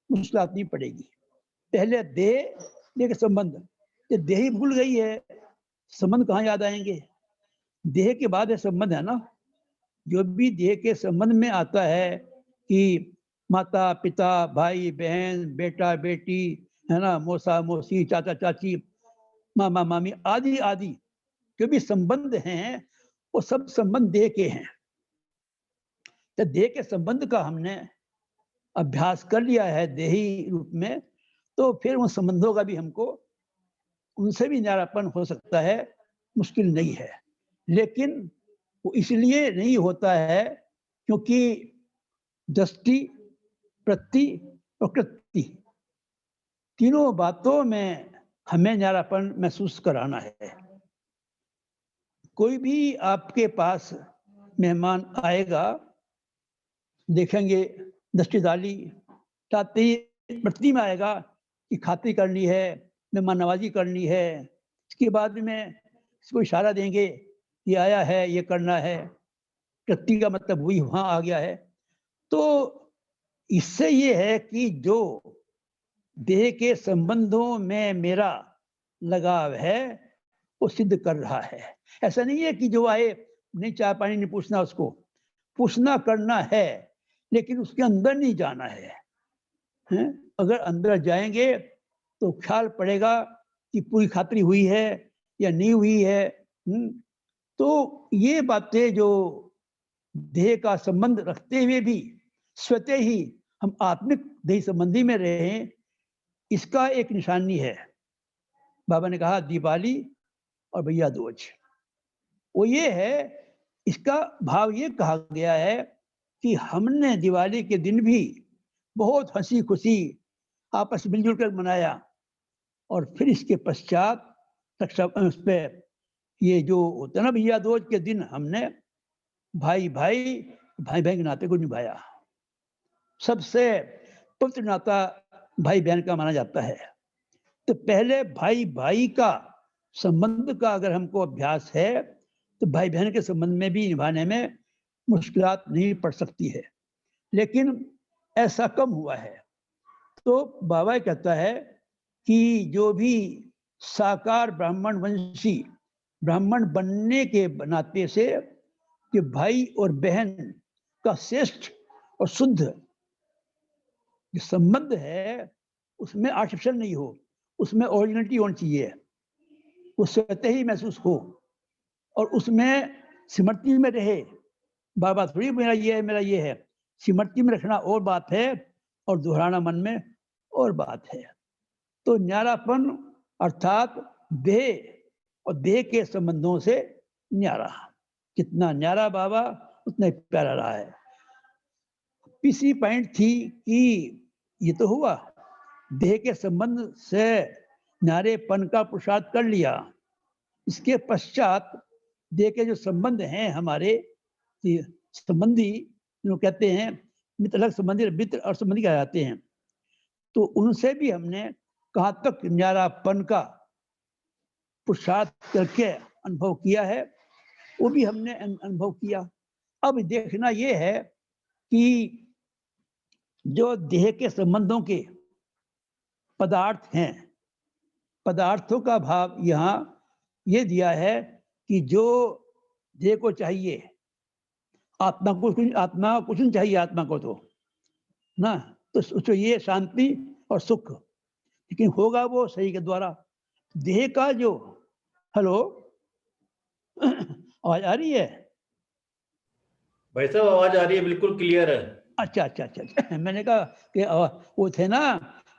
मुश्किल नहीं पड़ेगी। पहले देह के संबंध, ये देह ही भूल गई है, संबंध कहाँ याद आएंगे? देह के बाद है संबंध, है ना। जो भी देह के संबंध में आता है कि माता पिता, भाई बहन, बेटा बेटी, है ना, मौसा मौसी, चाचा चाची, मामा मामी आदि आदि जो भी संबंध हैं, वो सब संबंध देह के हैं। तो देह के संबंध का हमने अभ्यास कर लिया है देही रूप में, तो फिर उन संबंधों का भी हमको, उनसे भी न्यारापन हो सकता है, मुश्किल नहीं है। लेकिन वो इसलिए नहीं होता है क्योंकि दृष्टि, प्रति और कृति, तीनों बातों में हमें न्यारापन महसूस कराना है। कोई भी आपके पास मेहमान आएगा, देखेंगे दृष्टि डाली, ताते प्रति में आएगा कि खातिर करनी है, मेहमान नवाजी करनी है। इसके बाद में इसको इशारा देंगे, ये आया है, ये करना है। कृति का मतलब वही वहां आ गया है। तो इससे ये है कि जो देह के संबंधों में मेरा लगाव है वो सिद्ध कर रहा है। ऐसा नहीं है कि जो आए नहीं चाय पानी नहीं पूछना, उसको पूछना करना है, लेकिन उसके अंदर नहीं जाना है, हैं? अगर अंदर जाएंगे तो ख्याल पड़ेगा कि पूरी खातिरी हुई है या नहीं हुई है। तो ये बातें जो देह का संबंध रखते हुए भी स्वतः ही हम आत्मिक देह संबंधी में रहें, इसका एक निशानी है। बाबा ने कहा दिवाली और भैया दूज, वो ये है, इसका भाव ये कहा गया है कि हमने दिवाली के दिन भी बहुत हंसी खुशी आपस में मिलजुल कर मनाया, और फिर इसके पश्चात रक्षा उस पर ये जो होता है ना भैया दूज के दिन, हमने भाई भाई के नाते को निभाया। सबसे पवित्र नाता भाई बहन का माना जाता है। तो पहले भाई भाई का संबंध का अगर हमको अभ्यास है, तो भाई बहन के संबंध में भी निभाने में मुश्किलात नहीं पड़ सकती है। लेकिन ऐसा कम हुआ है। तो बाबा कहता है कि जो भी साकार ब्राह्मण वंशी, ब्राह्मण बनने के नाते से कि भाई और बहन का श्रेष्ठ और शुद्ध जो संबंध है, उसमें आर्टिफिशियल नहीं हो, उसमें ओरिजिनलिटी होनी चाहिए, वो स्वतः ही महसूस हो और उसमें स्मृति में रहे बार बार थोड़ी मेरा ये है मेरा ये है। स्मृति में रखना और बात है और दोहराना मन में और बात है। तो न्यारापन अर्थात देह और देह के संबंधों से न्यारा, कितना न्यारा बाबा उतना ही प्यारा रहा है। तीसरी पॉइंट थी कि ये तो हुआ देह के संबंध से न्यारेपन का पुरुषार्थ कर लिया। इसके पश्चात देह के जो संबंध हैं हमारे संबंधी, जो कहते हैं मित्र संबंधी, मित्र और संबंधी कहलाते हैं, तो उनसे भी हमने कहाँ तक न्यारापन का पुरुषार्थ करके अनुभव किया है, वो भी हमने अनुभव किया। अब देखना ये है कि जो देह के संबंधों के पदार्थ हैं, पदार्थों का भाव यहाँ ये दिया है कि जो देह को चाहिए, आत्मा को कुछ नहीं चाहिए, आत्मा को तो ना, तो सोचो ये शांति और सुख, लेकिन होगा वो सही के द्वारा। देह का जो, हेलो आवाज आ रही है? भाई साहब आवाज आ रही है, बिल्कुल क्लियर है। अच्छा अच्छा अच्छा, अच्छा। मैंने कहा कि वो थे ना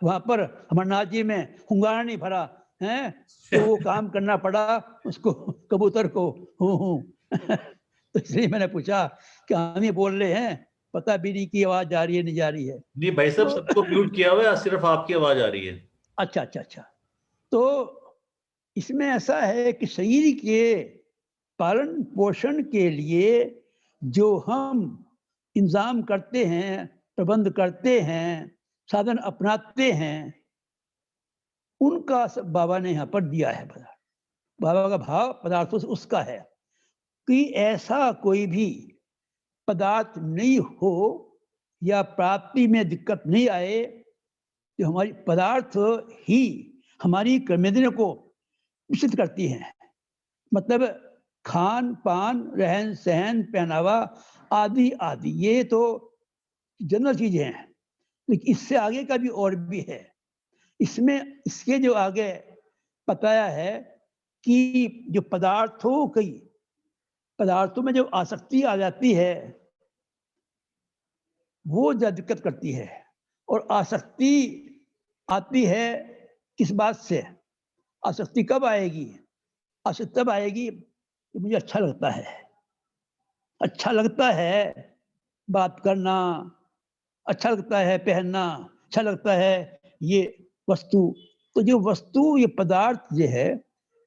वहां पर अमरनाथ जी में हुंगारा नहीं भरा है, तो वो काम करना पड़ा उसको, कबूतर को हूँ तो इसलिए मैंने पूछा कि हम ही बोल रहे हैं, पता भी नहीं कि आवाज जा रही है नहीं जा रही है। नहीं भाई साहब, सबको म्यूट किया हुआ है, सिर्फ आपकी आवाज आ रही है। अच्छा अच्छा अच्छा। तो इसमें ऐसा है कि शरीर के पालन पोषण के लिए जो हम इंतजाम करते हैं, प्रबंध करते हैं, साधन अपनाते हैं, उनका सब बाबा ने यहाँ पर दिया है। बाबा का भाव पदार्थों से उसका है कि ऐसा कोई भी पदार्थ नहीं हो या प्राप्ति में दिक्कत नहीं आए, जो हमारी पदार्थ ही हमारी कर्मेंद्रियों को विकसित करती हैं। मतलब खान पान, रहन सहन, पहनावा आदि आदि, ये तो जनरल चीजें हैं, लेकिन इससे आगे का भी और भी है। इसमें इसके जो आगे बताया है कि जो पदार्थों में जो आसक्ति आ जाती है वो जो दिक्कत करती है। और आसक्ति आती है किस बात से? आसक्ति कब आएगी? आसक्ति तब आएगी कि मुझे अच्छा लगता है, अच्छा लगता है बात करना, अच्छा लगता है पहनना, अच्छा लगता है ये वस्तु। तो जो वस्तु, ये पदार्थ जो है,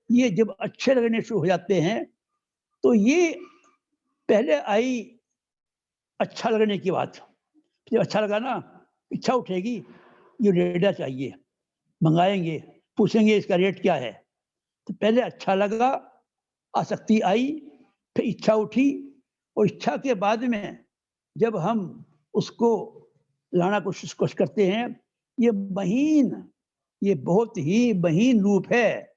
ये जब अच्छे लगने शुरू हो जाते हैं तो ये पहले आई अच्छा लगने की बात। जब अच्छा लगा ना, इच्छा उठेगी ये रेडा चाहिए, मंगाएंगे, पूछेंगे इसका रेट क्या है। तो पहले अच्छा लगा, आसक्ति आई, फिर इच्छा उठी, और इच्छा के बाद में जब हम उसको लाना कोशिश करते हैं, ये बहुत ही महीन रूप है।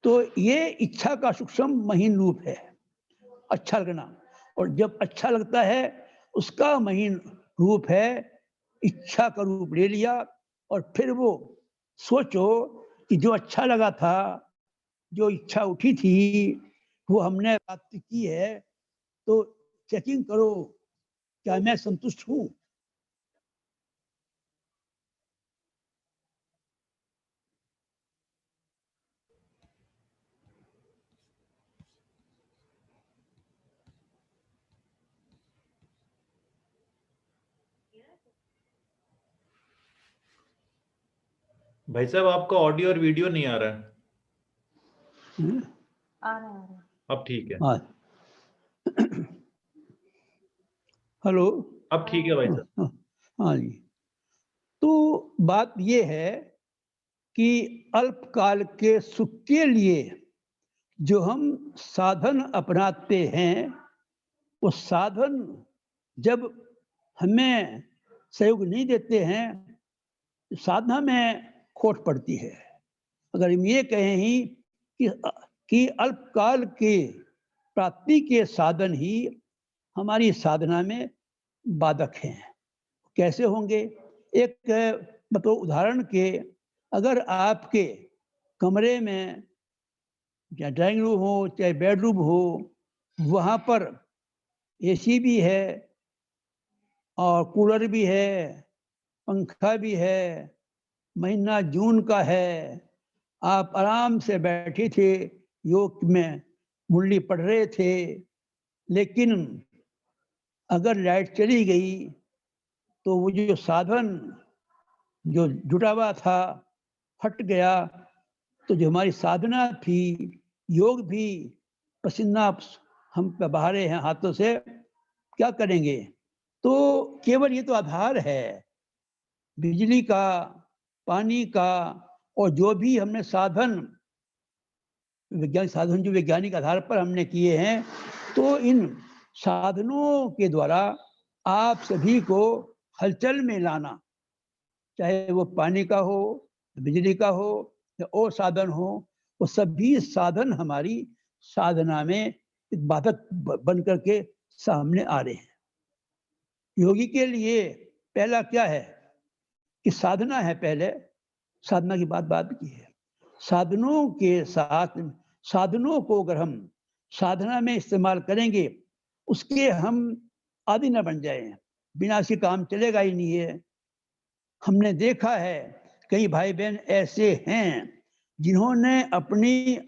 तो ये इच्छा का सूक्ष्म महीन रूप है अच्छा लगना। और जब अच्छा लगता है उसका महीन रूप है इच्छा का रूप ले लिया। और फिर वो सोचो कि जो अच्छा लगा था, जो इच्छा उठी थी, वो हमने प्राप्त की है, तो चेकिंग करो क्या मैं संतुष्ट हूं। भाई साहब आपका ऑडियो और वीडियो नहीं आ रहा है। आ रहा है। अब ठीक है। हेलो, अब ठीक है भाई साहब। हाँ जी। तो बात ये है कि अल्पकाल के सुख के लिए जो हम साधन अपनाते हैं, वो साधन जब हमें सहयोग नहीं देते हैं, साधना में खोट पड़ती है। अगर हम ये कहें ही कि अल्पकाल के प्राप्ति के साधन ही हमारी साधना में बाधक हैं, कैसे होंगे? एक मतलब उदाहरण के, अगर आपके कमरे में चाहे ड्राइंग रूम हो चाहे बेडरूम हो, वहाँ पर एसी भी है और कूलर भी है, पंखा भी है, महीना जून का है, आप आराम से बैठे थे, योग में मुरली पढ़ रहे थे। लेकिन अगर लाइट चली गई तो वो जो साधन जो जुटा हुआ था फट गया, तो जो हमारी साधना थी, योग भी, पसीना हम पे बहा रहे हैं हाथों से, क्या करेंगे? तो केवल ये तो आधार है बिजली का, पानी का, और जो भी हमने साधन, वैज्ञानिक साधन जो वैज्ञानिक आधार पर हमने किए हैं, तो इन साधनों के द्वारा आप सभी को हलचल में लाना, चाहे वो पानी का हो, बिजली का हो या और साधन हो, वो सभी साधन हमारी साधना में बाधक बन करके सामने आ रहे हैं। योगी के लिए पहला क्या है कि साधना है, पहले साधना की बात की है। साधनों के साथ, साधनों को अगर हम साधना में इस्तेमाल करेंगे, उसके हम आदि न बन जाए, बिना से काम चलेगा ही नहीं है। हमने देखा है कई भाई बहन ऐसे हैं जिन्होंने अपनी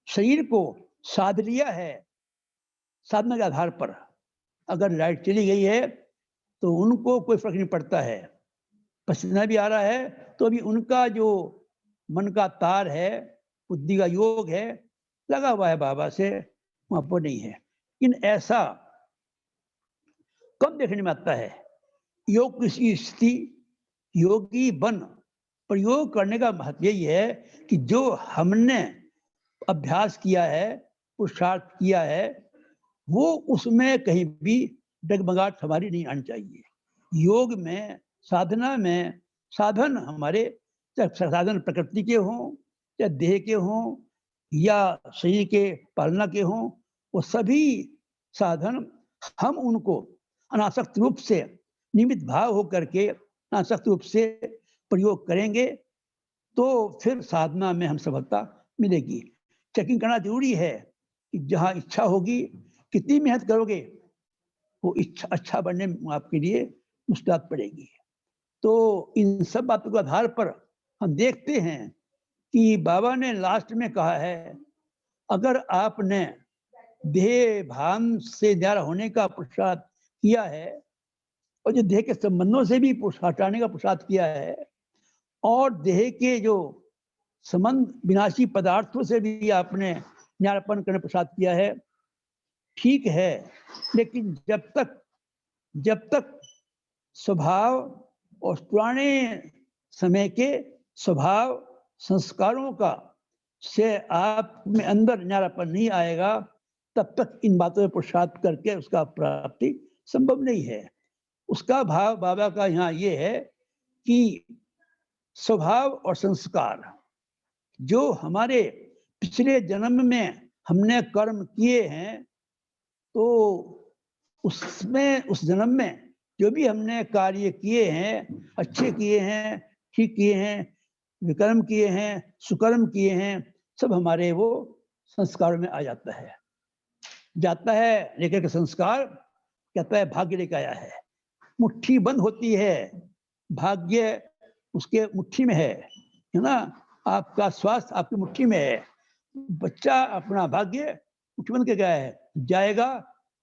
शरीर को साध लिया है साधना के आधार पर। अगर लाइट चली गई है तो उनको कोई फर्क नहीं पड़ता है, पसीना भी आ रहा है तो अभी उनका जो मन का तार है, बुद्धि का योग है, लगा हुआ है बाबा से, वहां पर नहीं है। लेकिन ऐसा कम देखने में आता है। योग की स्थिति, योगी बन प्रयोग करने का महत्व यही है कि जो हमने अभ्यास किया है, पुरुषार्थ किया है, वो उसमें कहीं भी डगमगाहट हमारी नहीं आनी चाहिए। योग में, साधना में, साधन हमारे, चाहे साधन प्रकृति के हों, चाहे देह के हों या शरीर के पालना के हों, वो सभी साधन हम उनको अनासक्त रूप से, निमित्त भाव होकर के अनासक्त रूप से प्रयोग करेंगे तो फिर साधना में हम सफलता मिलेगी। चेकिंग करना जरूरी है कि जहाँ इच्छा होगी, कितनी मेहनत करोगे, वो इच्छा अच्छा बनने में आपके लिए मुश्किल पड़ेगी। तो इन सब बातों के आधार पर हम देखते हैं कि बाबा ने लास्ट में कहा है, अगर आपने देह भान से न्यारा होने का पुरुषार्थ किया है और जो देह के संबंधों से भी हटाने का पुरुषार्थ किया है और देह के जो संबंध विनाशी पदार्थों से भी आपने न्यारापन करने पुरुषार्थ किया है, ठीक है। लेकिन जब तक स्वभाव और पुराने समय के स्वभाव संस्कारों का से आप में अंदर न्यारापन नहीं आएगा, तब तक इन बातों में पुरुषार्थ करके उसका प्राप्ति संभव नहीं है। उसका भाव बाबा का यहाँ ये है कि स्वभाव और संस्कार जो हमारे पिछले जन्म में हमने कर्म किए हैं, तो उसमें उस जन्म में जो भी हमने कार्य किए हैं, अच्छे किए हैं, ठीक किए हैं, विकर्म किए हैं, सुकर्म किए हैं, सब हमारे वो संस्कारों में आ जाता है लेकर के संस्कार कहता है भाग्य लेकर आया है। मुट्ठी बंद होती है, भाग्य उसके मुट्ठी में है ना। आपका स्वास्थ्य आपकी मुट्ठी में है, बच्चा अपना भाग्य मुट्ठी बंद के गया है, जाएगा,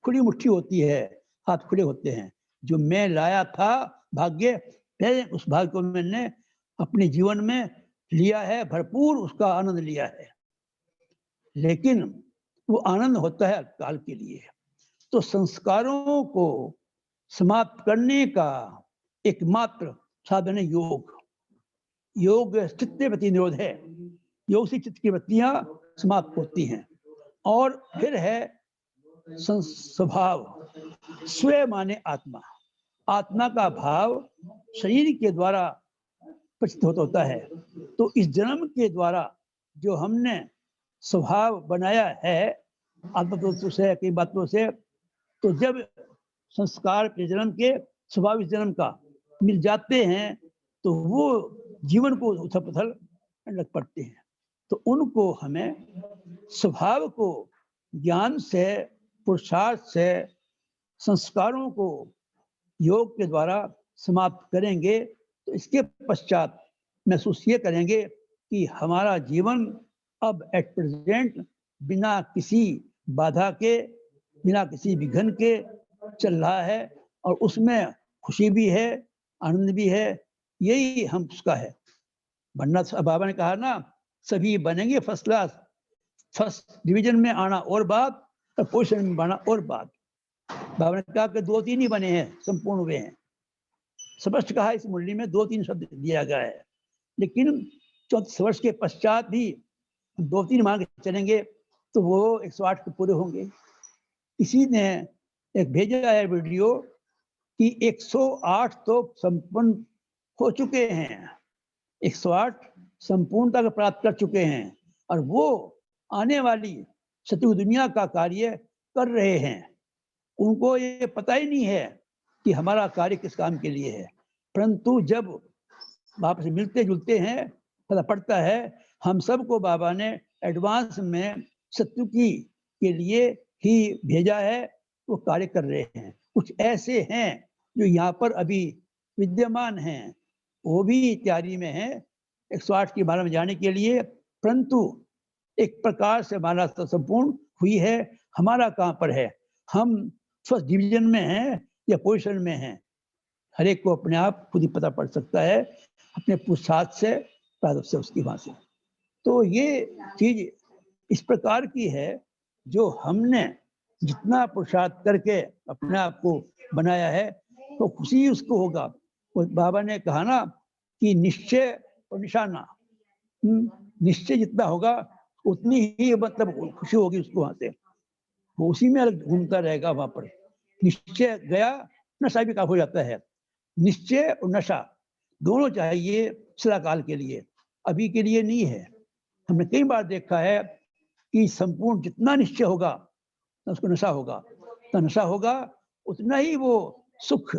खुली मुट्ठी होती है, हाथ खुले होते हैं। जो मैं लाया था भाग्य, पहले उस भाग्य को मैंने अपने जीवन में लिया है, भरपूर उसका आनंद लिया है, लेकिन वो आनंद होता है काल के लिए। तो संस्कारों को समाप्त करने का एकमात्र साधन है योग। योग चित्त वृत्ति निरोध है, योग से चित्त की वृत्तियां समाप्त होती हैं। और फिर है स्वभाव, स्व माने आत्मा, आत्मा का भाव शरीर के द्वारा प्रचित होता है। तो इस जन्म के द्वारा जो हमने स्वभाव बनाया है आत्मतत्व से, कई बातों से, तो जब संस्कार के जन्म के स्वभाव इस जन्म का मिल जाते हैं तो वो जीवन को उथल पुथल लग पड़ते हैं। तो उनको हमें स्वभाव को ज्ञान से, पुरुषार्थ से संस्कारों को योग के द्वारा समाप्त करेंगे तो इसके पश्चात महसूस ये करेंगे कि हमारा जीवन अब एट प्रेजेंट बिना किसी बाधा के, बिना किसी विघ्न के चल रहा है और उसमें खुशी भी है, आनंद भी है। यही हम उसका है बनना। बाबा ने कहा ना, सभी बनेंगे फर्स्ट क्लास, फर्स्ट डिवीजन में आना और बात, और पोजीशन में आना और बात। बाबा ने कहा कि 2-3 ही बने हैं, संपूर्ण हुए हैं। स्पष्ट कहा इस मुरली में 2-3 शब्द दिया गया है, लेकिन 34 वर्ष के पश्चात भी 2-3 मान के चलेंगे तो वो 108 के पूरे होंगे। किसी ने एक भेजा है वीडियो कि 108 तो संपन्न हो चुके हैं, 108 संपूर्णता को प्राप्त कर चुके हैं और वो आने वाली सतयुग दुनिया का कार्य कर रहे हैं। उनको ये पता ही नहीं है कि हमारा कार्य किस काम के लिए है, परंतु जब वापस मिलते जुलते हैं पता पड़ता है हम सबको बाबा ने एडवांस में सतयुग के लिए ही भेजा है। वो कार्य कर रहे हैं। कुछ ऐसे हैं जो यहाँ पर अभी विद्यमान हैं, वो भी तैयारी में हैं 108 की माला में जाने के लिए, परंतु एक प्रकार से माला तो संपूर्ण हुई है। हमारा कहाँ पर है, हम फर्स्ट डिवीजन में हैं या पोजीशन में हैं, हर एक को अपने आप खुद ही पता पड़ सकता है अपने पुरुषार्थ से, प्रारब्ध से, उसकी वहां से। तो ये चीज इस प्रकार की है जो हमने जितना पुरुषार्थ करके अपने आप को बनाया है तो खुशी उसको होगा। वो बाबा ने कहा ना कि निश्चय और निशाना, निश्चय जितना होगा उतनी ही मतलब खुशी होगी उसको वहां से, वो उसी में अलग घूमता रहेगा वहां पर। निश्चय गया, नशा भी काफी हो जाता है। निश्चय और नशा दोनों चाहिए सदाकाल के लिए, अभी के लिए नहीं है। हमने कई बार देखा है कि संपूर्ण जितना निश्चय होगा उसको नशा होगा, तो नशा होगा उतना ही वो सुख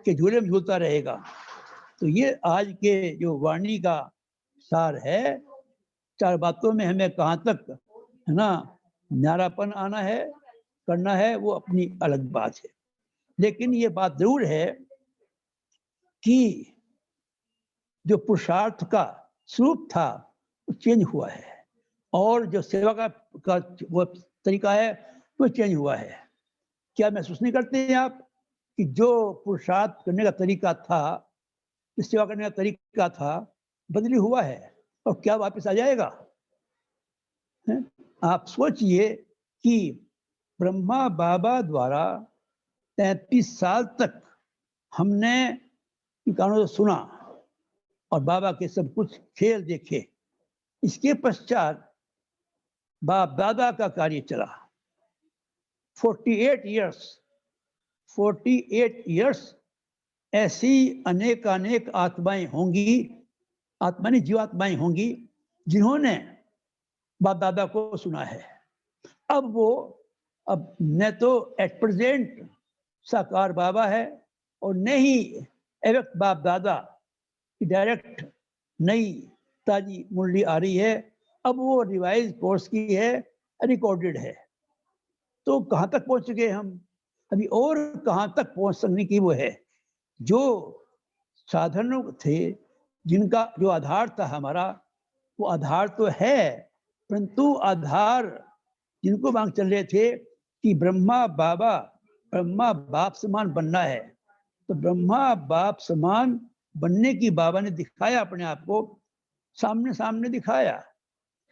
के झूले में झूलता रहेगा। तो ये आज के जो वाणी का सार है, 4 बातों में हमें कहाँ तक है ना न्यारापन आना है, करना है, वो अपनी अलग बात है। लेकिन ये बात जरूर है कि जो पुरुषार्थ का स्वरूप था वो चेंज हुआ है और जो सेवा का वो तरीका है वो चेंज हुआ है। क्या महसूस नहीं करते हैं आप कि जो पुरुषार्थ करने का तरीका था, सेवा करने का तरीका था, बदली हुआ है और क्या वापस आ जाएगा? आप सोचिए कि ब्रह्मा बाबा द्वारा 33 साल तक हमने कानों से सुना और बाबा के सब कुछ खेल देखे। इसके पश्चात बाप दादा का कार्य चला। 48 इयर्स ऐसी अनेक आत्माएं होंगी, आत्मा नहीं जीवात्माएं होंगी जिन्होंने बाप दादा को सुना है। अब न तो एट प्रेजेंट साकार बाबा है और न ही एवक्त बाप दादा की डायरेक्ट नई ताजी मुरली आ रही है। अब वो रिवाइज कोर्स की है, रिकॉर्डेड है। तो कहाँ तक पहुंच चुके हम? अभी और कहाँ तक पहुंच सकने की वो है। जो साधनों थे, जिनका जो आधार था हमारा, वो आधार तो है, परंतु आधार जिनको मांग चल रहे थे कि ब्रह्मा बाप समान बनना है, तो ब्रह्मा बाप समान बनने की बाबा ने दिखाया अपने आप को, सामने दिखाया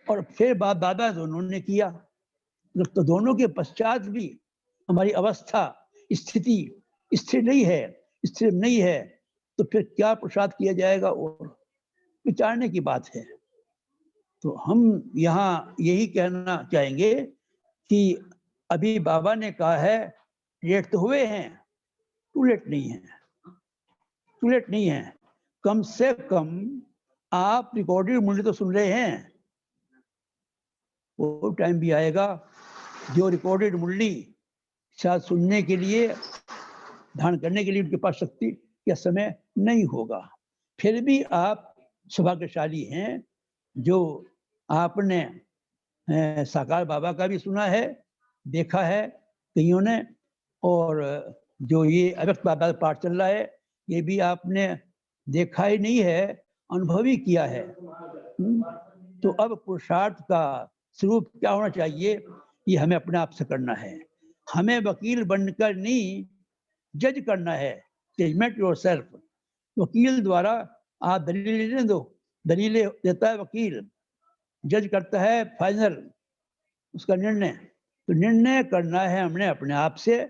और फिर बाप दादा दोनों ने किया। तो दोनों के पश्चात भी हमारी अवस्था स्थिति स्थिर नहीं है, तो फिर क्या प्रसाद किया जाएगा और विचारने की बात है। तो हम यहाँ यही कहना चाहेंगे कि अभी बाबा ने कहा है लेट तो हुए हैं, टू लेट नहीं है। कम से कम आप रिकॉर्डेड मुरली तो सुन रहे हैं, वो टाइम भी आएगा जो रिकॉर्डेड मुरली शायद सुनने के लिए, ध्यान करने के लिए उनके पास शक्ति या समय नहीं होगा। फिर भी आप सौभाग्यशाली हैं जो आपने साकार बाबा का भी सुना है, देखा है कईयों ने, और जो ये अव्यक्त बाबा का पाठ चल रहा है, ये भी आपने देखा ही नहीं है, अनुभव ही किया है। तो अब पुरुषार्थ का स्वरूप क्या होना चाहिए, ये हमें अपने आप से करना है। हमें वकील बनकर नहीं जज करना है, जजमेंट योरसेल्फ। वकील द्वारा आप दलीलें लेने दो, दलीलें देता है वकील, जज करता है फाइनल उसका निर्णय। तो निर्णय करना है हमने अपने आप से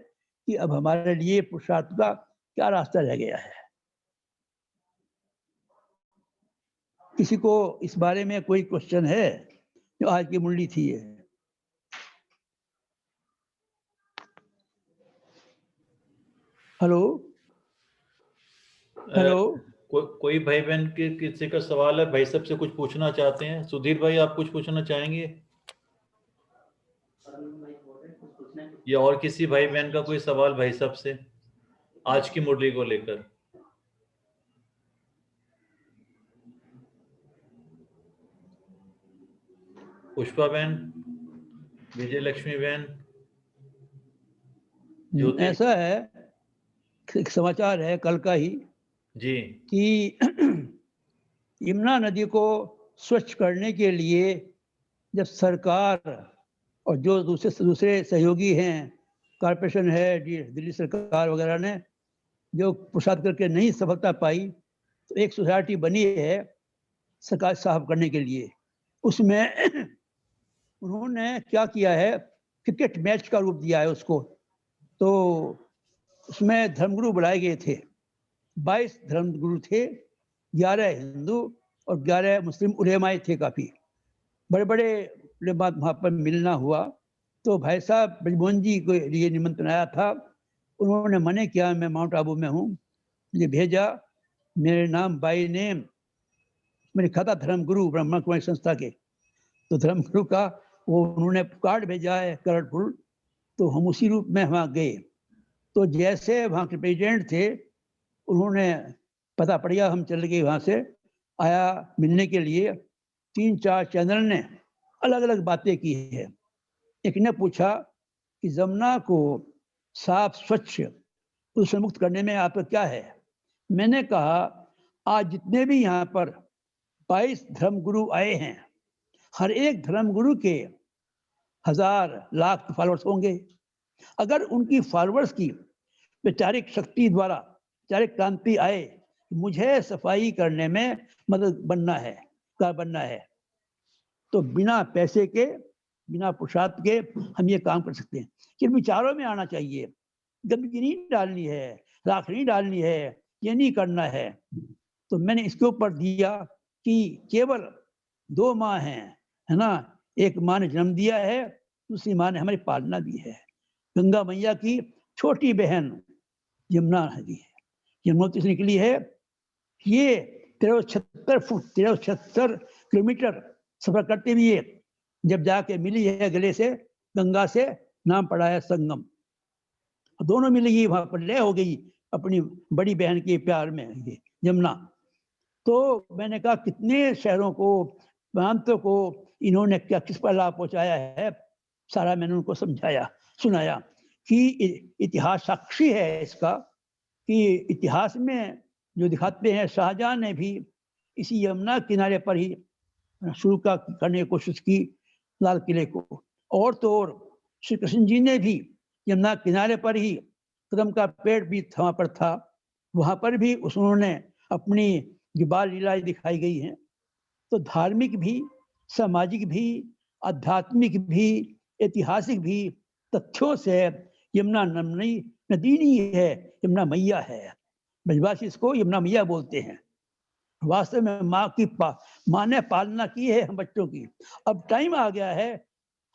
कि अब हमारे लिए पुरुषार्थ का क्या रास्ता रह गया है। किसी को इस बारे में कोई क्वेश्चन है? जो आज की मुरली थी है। हेलो हेलो, कोई भाई बहन के किसी का सवाल है, भाई साहब से कुछ पूछना चाहते हैं? सुधीर भाई, आप कुछ पूछना चाहेंगे या और किसी भाई बहन का कोई सवाल भाई साहब से आज की मुरली को लेकर? पुष्पा बहन, विजय लक्ष्मी बहन, ज्योति? ऐसा है, एक समाचार है कल का ही जी कि यमुना नदी को स्वच्छ करने के लिए जब सरकार और जो दूसरे सहयोगी हैं, कॉर्पोरेशन है, दिल्ली सरकार वगैरह ने जो पुरुषार्थ करके नहीं सफलता पाई, तो एक सोसाइटी बनी है सरकार साफ करने के लिए। उसमें उन्होंने क्या किया है, क्रिकेट मैच का रूप दिया है उसको। तो उसमें धर्मगुरु बुलाए गए थे, 22 धर्मगुरु थे, 11 हिंदू और 11 मुस्लिम उलेमाए थे। काफ़ी बड़े बड़े उलेमा वहाँ पर मिलना हुआ। तो भाई साहब ब्रजमोहन जी को लिए निमंत्रण आया था, उन्होंने मने किया, मैं माउंट आबू में हूँ, मुझे भेजा, मेरे नाम बाई नेम मैंने लिखा था धर्मगुरु ब्रह्मा कुमारी संस्था के। तो धर्मगुरु का वो उन्होंने कार्ड भेजा है कलरफुल, तो हम उसी रूप में वहाँ गए। तो जैसे वहाँ के प्रेसिडेंट थे, उन्होंने पता पड़ गया, हम चल गए वहाँ से आया मिलने के लिए। 3-4 चैनल ने अलग अलग बातें की है। एक ने पूछा कि जमुना को साफ स्वच्छ प्रदूषण मुक्त करने में आपका क्या है। मैंने कहा आज जितने भी यहाँ पर 22 धर्मगुरु आए हैं, हर एक धर्मगुरु के 1000 लाख फॉलोअर्स होंगे। अगर उनकी फॉलोअर्स की वैचारिक शक्ति द्वारा वैचारिक क्रांति आए, मुझे सफाई करने में मदद बनना है, तो बिना पैसे के, बिना पुरुषार्थ के हम ये काम कर सकते हैं। कि विचारों में आना चाहिए, गंदगी नहीं डालनी है, राख नहीं डालनी है, ये नहीं करना है। तो मैंने इसके ऊपर दिया कि केवल 2 माँ हैं, है ना, एक माँ ने जन्म दिया है, दूसरी माँ ने हमारी पालना दी है। गंगा मैया की छोटी बहन यमुना नदी है, यमुनोत्री से निकली है। ये 1376 किलोमीटर सफर करते हुए जब जाके मिली है गले से गंगा से, नाम पड़ा है संगम। दोनों मिल गई, वहां पर लय हो गई अपनी बड़ी बहन के प्यार में ये यमुना। तो मैंने कहा कितने शहरों को, प्रांतों को इन्होंने क्या किस पर लाभ पहुंचाया है, सारा मैंने उनको समझाया, सुनाया कि इतिहास साक्षी है इसका, कि इतिहास में जो दिखाते हैं, शाहजहां ने भी इसी यमुना किनारे पर ही शुरू करने की कोशिश की लाल किले को। और तो और श्री कृष्ण जी ने भी यमुना किनारे पर ही, कदम का पेड़ भी वहाँ पर था, वहाँ पर भी उन्होंने अपनी जो बाल लीलाएं दिखाई गई हैं। तो धार्मिक भी, सामाजिक भी, आध्यात्मिक भी, ऐतिहासिक भी तथ्यों से यमुना नदी नहीं है, यमुना मैया है। ब्रजवासी इसको यमुना मैया बोलते हैं। वास्तव में माँ ने पालना की है हम बच्चों की। अब टाइम आ गया है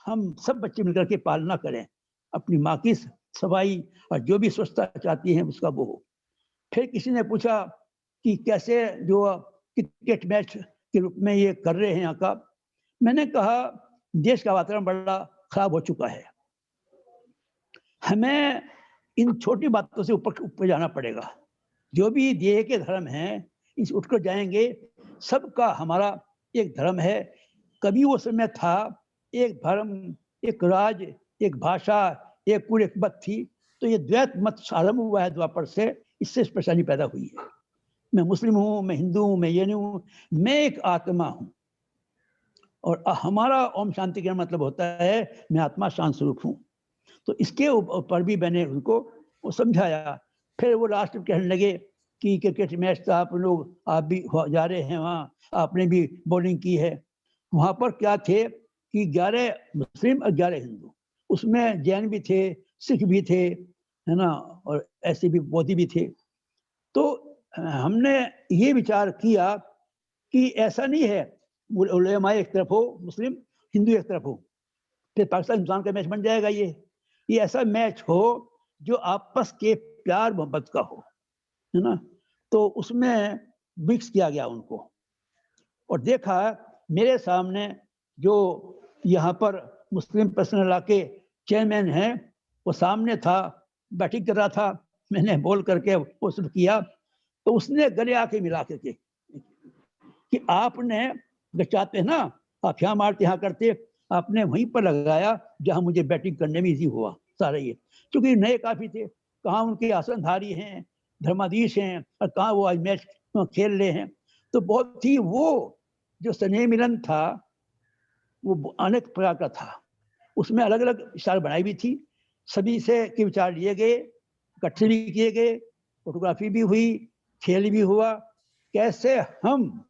हम सब बच्चे मिलकर के पालना करें अपनी माँ की सफाई, और जो भी स्वच्छता चाहती हैं उसका वो हो। फिर किसी ने पूछा कि कैसे जो क्रिकेट मैच के रूप में ये कर रहे हैं यहाँ का। मैंने कहा देश का वातावरण बड़ा खराब हो चुका है, हमें इन छोटी बातों से ऊपर जाना पड़ेगा। जो भी देह के धर्म हैं, इस उठकर जाएंगे। सबका हमारा एक धर्म है। कभी वो समय था एक धर्म, एक राज, एक भाषा, एक कुल, एक मत थी। तो ये द्वैत मत आरंभ हुआ है द्वापर से, इससे परेशानी पैदा हुई है। मैं मुस्लिम हूँ, मैं हिंदू हूँ, मैं ये नहीं हूँ, मैं एक आत्मा हूँ। और हमारा ओम शांति का मतलब होता है मैं आत्मा शांत स्वरूप हूँ। तो इसके ऊपर भी मैंने उनको वो समझाया। फिर वो लास्ट में कहने लगे कि क्रिकेट मैच था, आप भी जा रहे हैं वहाँ, आपने भी बॉलिंग की है। वहाँ पर क्या थे कि 11 मुस्लिम और 11 हिंदू, उसमें जैन भी थे, सिख भी थे, है ना, और ऐसे भी बौद्ध भी थे। तो हमने ये विचार किया कि ऐसा नहीं है उलेमा एक तरफ हो, मुस्लिम हिंदू एक तरफ हो, फिर पाकिस्तान हिंदुस्तान का मैच बन जाएगा। ये ऐसा मैच हो जो आपस के प्यार मोहब्बत का हो, है ना। तो उसमें मिक्स किया गया उनको, और देखा मेरे सामने जो यहाँ पर मुस्लिम पर्सनल लॉ के चेयरमैन हैं, वो सामने था, बैटिंग कर रहा था। मैंने बोल करके वो शुरू किया, तो उसने गले आके मिला के कि आपने चाहते हैं ना, आप यहाँ मारते यहाँ करते, आपने वहीं पर लगाया जहां मुझे बैटिंग करने में इजी हुआ सारा ये। क्योंकि नए काफी थे, कहाँ उनके आसनधारी हैं, धर्माधीश हैं, और कहाँ वो आज मैच खेल रहे हैं। तो बहुत ही वो जो स्नेह मिलन था वो अनेक प्रकार का था। उसमें अलग अलग स्टाइल बनाई भी थी, सभी से के विचार लिए गए, इकट्ठे भी किए गए, फोटोग्राफी भी हुई, खेल भी हुआ। कैसे हम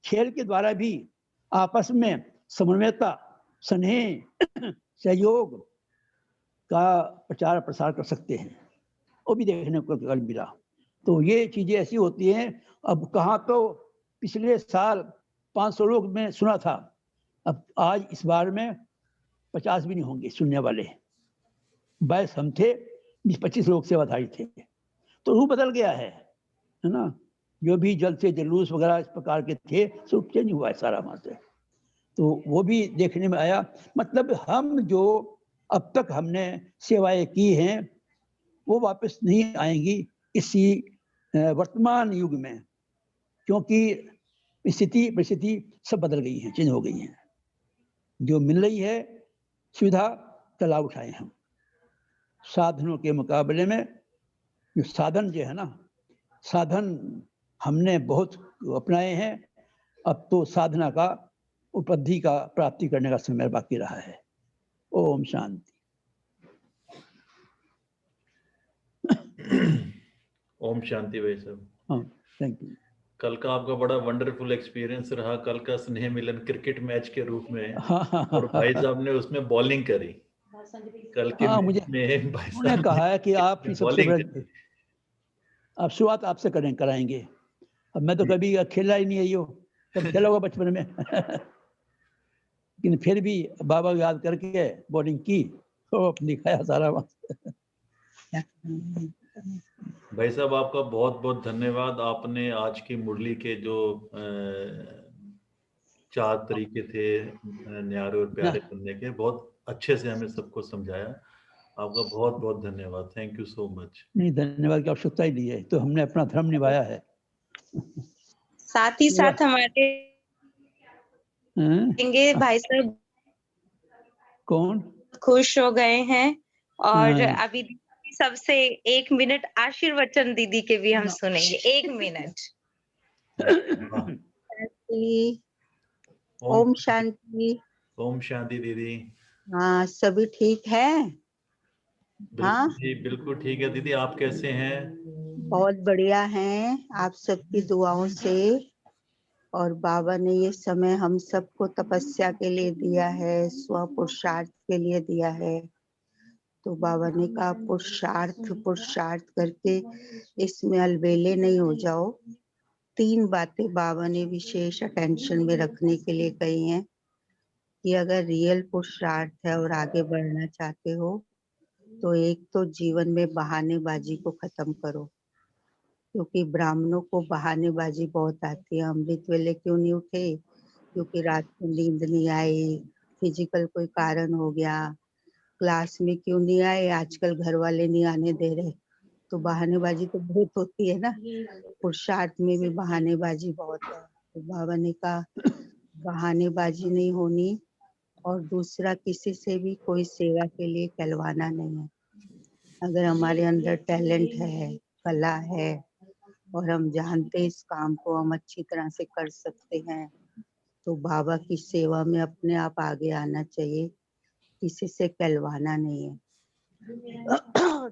खेल के द्वारा भी आपस में समन्वयता, स्नेह, सहयोग का प्रचार प्रसार कर सकते हैं, वो भी देखने को कल मिला। तो ये चीजें ऐसी होती हैं। अब कहाँ तो पिछले साल 500 लोग मैं सुना था, अब आज इस बार में 50 भी नहीं होंगे सुनने वाले। 22 हम थे, 20-25 लोग सेवाधारी थे। तो रूप बदल गया है ना। जो भी जलसे जुलूस वगैरह इस प्रकार के थे, सब चेंज हुआ है सारा वहां से। तो वो भी देखने में आया। मतलब हम जो अब तक हमने सेवाएं की हैं वो वापस नहीं आएंगी इसी वर्तमान युग में, क्योंकि स्थिति परिस्थिति सब बदल गई है, चेंज हो गई है। जो मिल रही है सुविधा का लाभ उठाए हम। साधनों के मुकाबले में जो साधन जो है ना, साधन हमने बहुत अपनाए हैं। अब तो साधना का उपलब्धि का प्राप्ति करने का समय बाकी रहा है। ओम शांति। ओम शांति भाई साहब। हाँ, थैंक यू। कल का आपका बड़ा वंडरफुल एक्सपीरियंस रहा, कल का स्नेह मिलन क्रिकेट मैच के रूप में, और भाई साहब ने उसमें बॉलिंग करी। कल के हाँ, मैच मुझे में भाई उन्होंने साहब कहा है कि आप ही सबसे बॉलिंग बड़े, अब शुरुआत आपसे कराएंगे। अब मैं तो कभी खेला ही नहीं है, यो कब खेला होगा बचपन में। लेकिन फिर भी बाबा याद करके बॉलिंग की तो दिखाया सारा वहां। भाई साहब आपका बहुत बहुत धन्यवाद। आपने आज की मुरली के जो 4 तरीके थे न्यारे और प्यारे बनने के, बहुत अच्छे से हमें सबको समझाया। आपका बहुत बहुत धन्यवाद। Thank you so much. नहीं, धन्यवाद की आवश्यकता ही नहीं है, तो हमने अपना धर्म निभाया है। साथ ही साथ हमारे भाई साहब कौन खुश हो गए हैं, और अभी सबसे 1 मिनट आशीर्वचन दीदी के भी हम सुनेंगे। 1 मिनट। ओम शांति। ओम शांति दीदी। हाँ, सभी ठीक है? हाँ जी बिल्कुल ठीक है दीदी। आप कैसे हैं? बहुत बढ़िया हैं, आप सबकी दुआओं से। और बाबा ने ये समय हम सबको तपस्या के लिए दिया है, स्व पुरुषार्थ के लिए दिया है। तो बाबा ने कहा पुरुषार्थ करके इसमें अलबेले नहीं हो जाओ। 3 बातें बाबा ने विशेष अटेंशन में रखने के लिए कही हैं कि अगर रियल पुरुषार्थ है और आगे बढ़ना चाहते हो तो एक तो जीवन में बहानेबाजी को खत्म करो, क्योंकि ब्राह्मणों को बहानेबाजी बहुत आती है। अमृत वेले क्यों नहीं उठे? क्योंकि रात को नींद नहीं आई, फिजिकल कोई कारण हो गया। क्लास में क्यों नहीं आए? आजकल घर वाले नहीं आने दे रहे। तो बहानेबाजी तो बहुत होती है ना, पुरुषार्थ में भी बहानेबाजी बहुत है। तो बाबा ने कहा बहानेबाजी नहीं होनी, और दूसरा किसी से भी कोई सेवा के लिए कहलवाना नहीं है। अगर हमारे अंदर टैलेंट है, कला है और हम जानते हैं इस काम को हम अच्छी तरह से कर सकते हैं, तो बाबा की सेवा में अपने आप आगे आना चाहिए, किसी से कहलवाना नहीं है।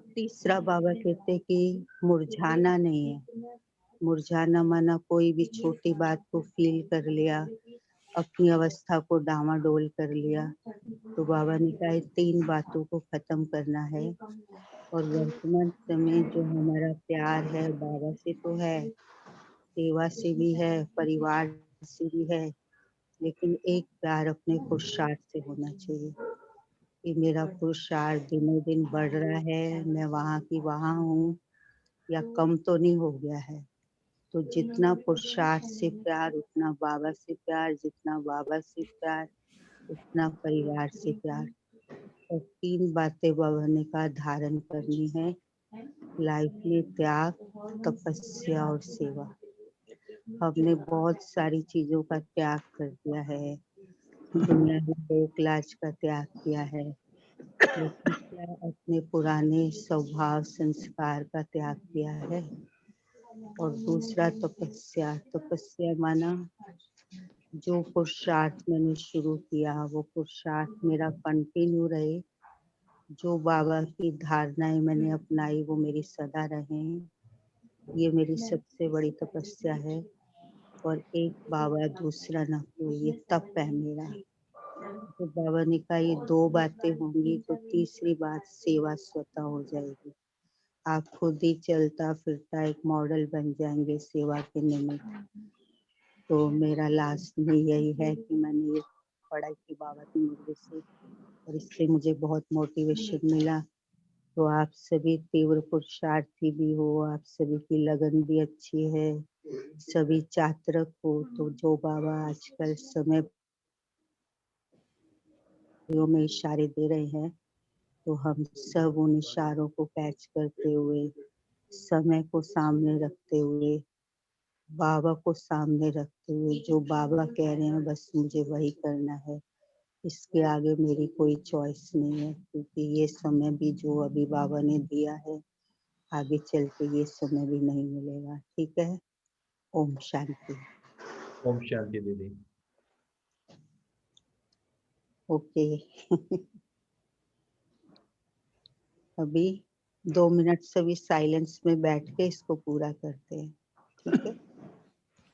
तीसरा बाबा कहते कि मुरझाना नहीं है। मुरझाना माना कोई भी छोटी बात को फील कर लिया, अपनी अवस्था को डामाडोल कर लिया, तो बाबा ने कहा 3 बातों को खत्म करना है। और वर्तमान समय जो हमारा प्यार है बाबा से तो है, सेवा से भी है, परिवार से भी है, लेकिन एक प्यार अपने पुरुषार्थ से होना चाहिए कि मेरा पुरुषार्थ दिनों दिन बढ़ रहा है, मैं वहाँ की वहाँ हूँ या कम तो नहीं हो गया है। तो जितना पुरुषार्थ से प्यार उतना बाबा से प्यार, जितना बाबा से प्यार उतना परिवार से प्यार। और 3 बातें बाबा ने कहा धारण करनी है लाइफ में, त्याग, तपस्या और सेवा। हमने बहुत सारी चीजों का त्याग कर दिया है, दुनिया में लोक लाज का त्याग किया है, लेकिन क्या अपने पुराने स्वभाव संस्कार का त्याग किया है। और दूसरा तपस्या। तपस्या माना जो पुरुषार्थ मैंने शुरू किया वो पुरुषार्थ मेरा कंटिन्यू रहे, जो बाबा की धारणाएं मैंने अपनाई वो मेरी सदा रहें, ये मेरी सबसे बड़ी तपस्या है। और एक बाबा दूसरा ना कोई, ये तप है मेरा। तो बाबा ने कहा ये 2 बातें होंगी तो तीसरी बात सेवा स्वतः हो जाएगी। आप खुद ही चलता फिरता एक मॉडल बन जाएंगे सेवा के निमित्त। तो मेरा लास्ट में यही है कि मैंने ये पढ़ा कि बाबा की मुर्गे से, और इससे मुझे बहुत मोटिवेशन मिला। तो आप सभी तीव्र पुरुषार्थी भी हो, आप सभी की लगन भी अच्छी है, सभी चातरक हो, तो जो बाबा आजकल समय में इशारे दे रहे हैं, तो हम सब उन इशारों को कैच करते हुए, समय को सामने रखते हुए, बाबा को सामने रखते हुए, जो बाबा कह रहे हैं बस मुझे वही करना है, इसके आगे मेरी कोई चॉइस नहीं है। क्योंकि ये समय भी जो अभी बाबा ने दिया है, आगे चल के ये समय भी नहीं मिलेगा। ठीक है, ओम शांति। ओम शांति दीदी। ओके। अभी 2 मिनट सभी साइलेंस में बैठ के इसको पूरा करते हैं, ठीक है?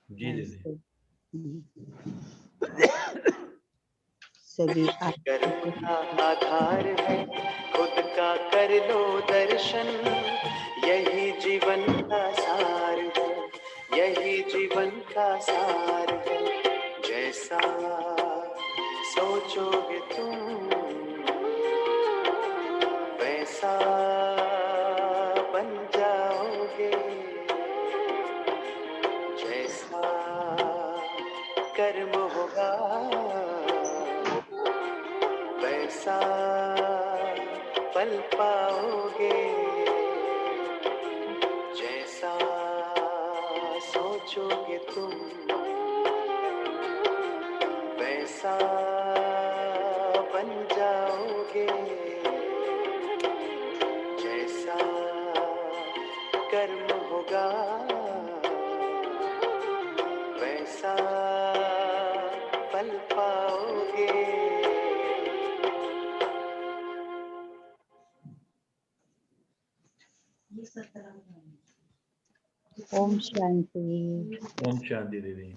जी दीदी। सभी कर्म का आधार है, खुद का कर लो दर्शन, यही जीवन का सार है, यही जीवन का सार है। जैसा सोचोगे तुम वैसा बन जाओगे, जैसा कर्म होगा वैसा फल पाओगे, जैसा सोचोगे तुम वैसा बन जाओगे, जैसा कर्म होगा वैसा फल पाओगे। ओम शांति। ओम शांति दीदी।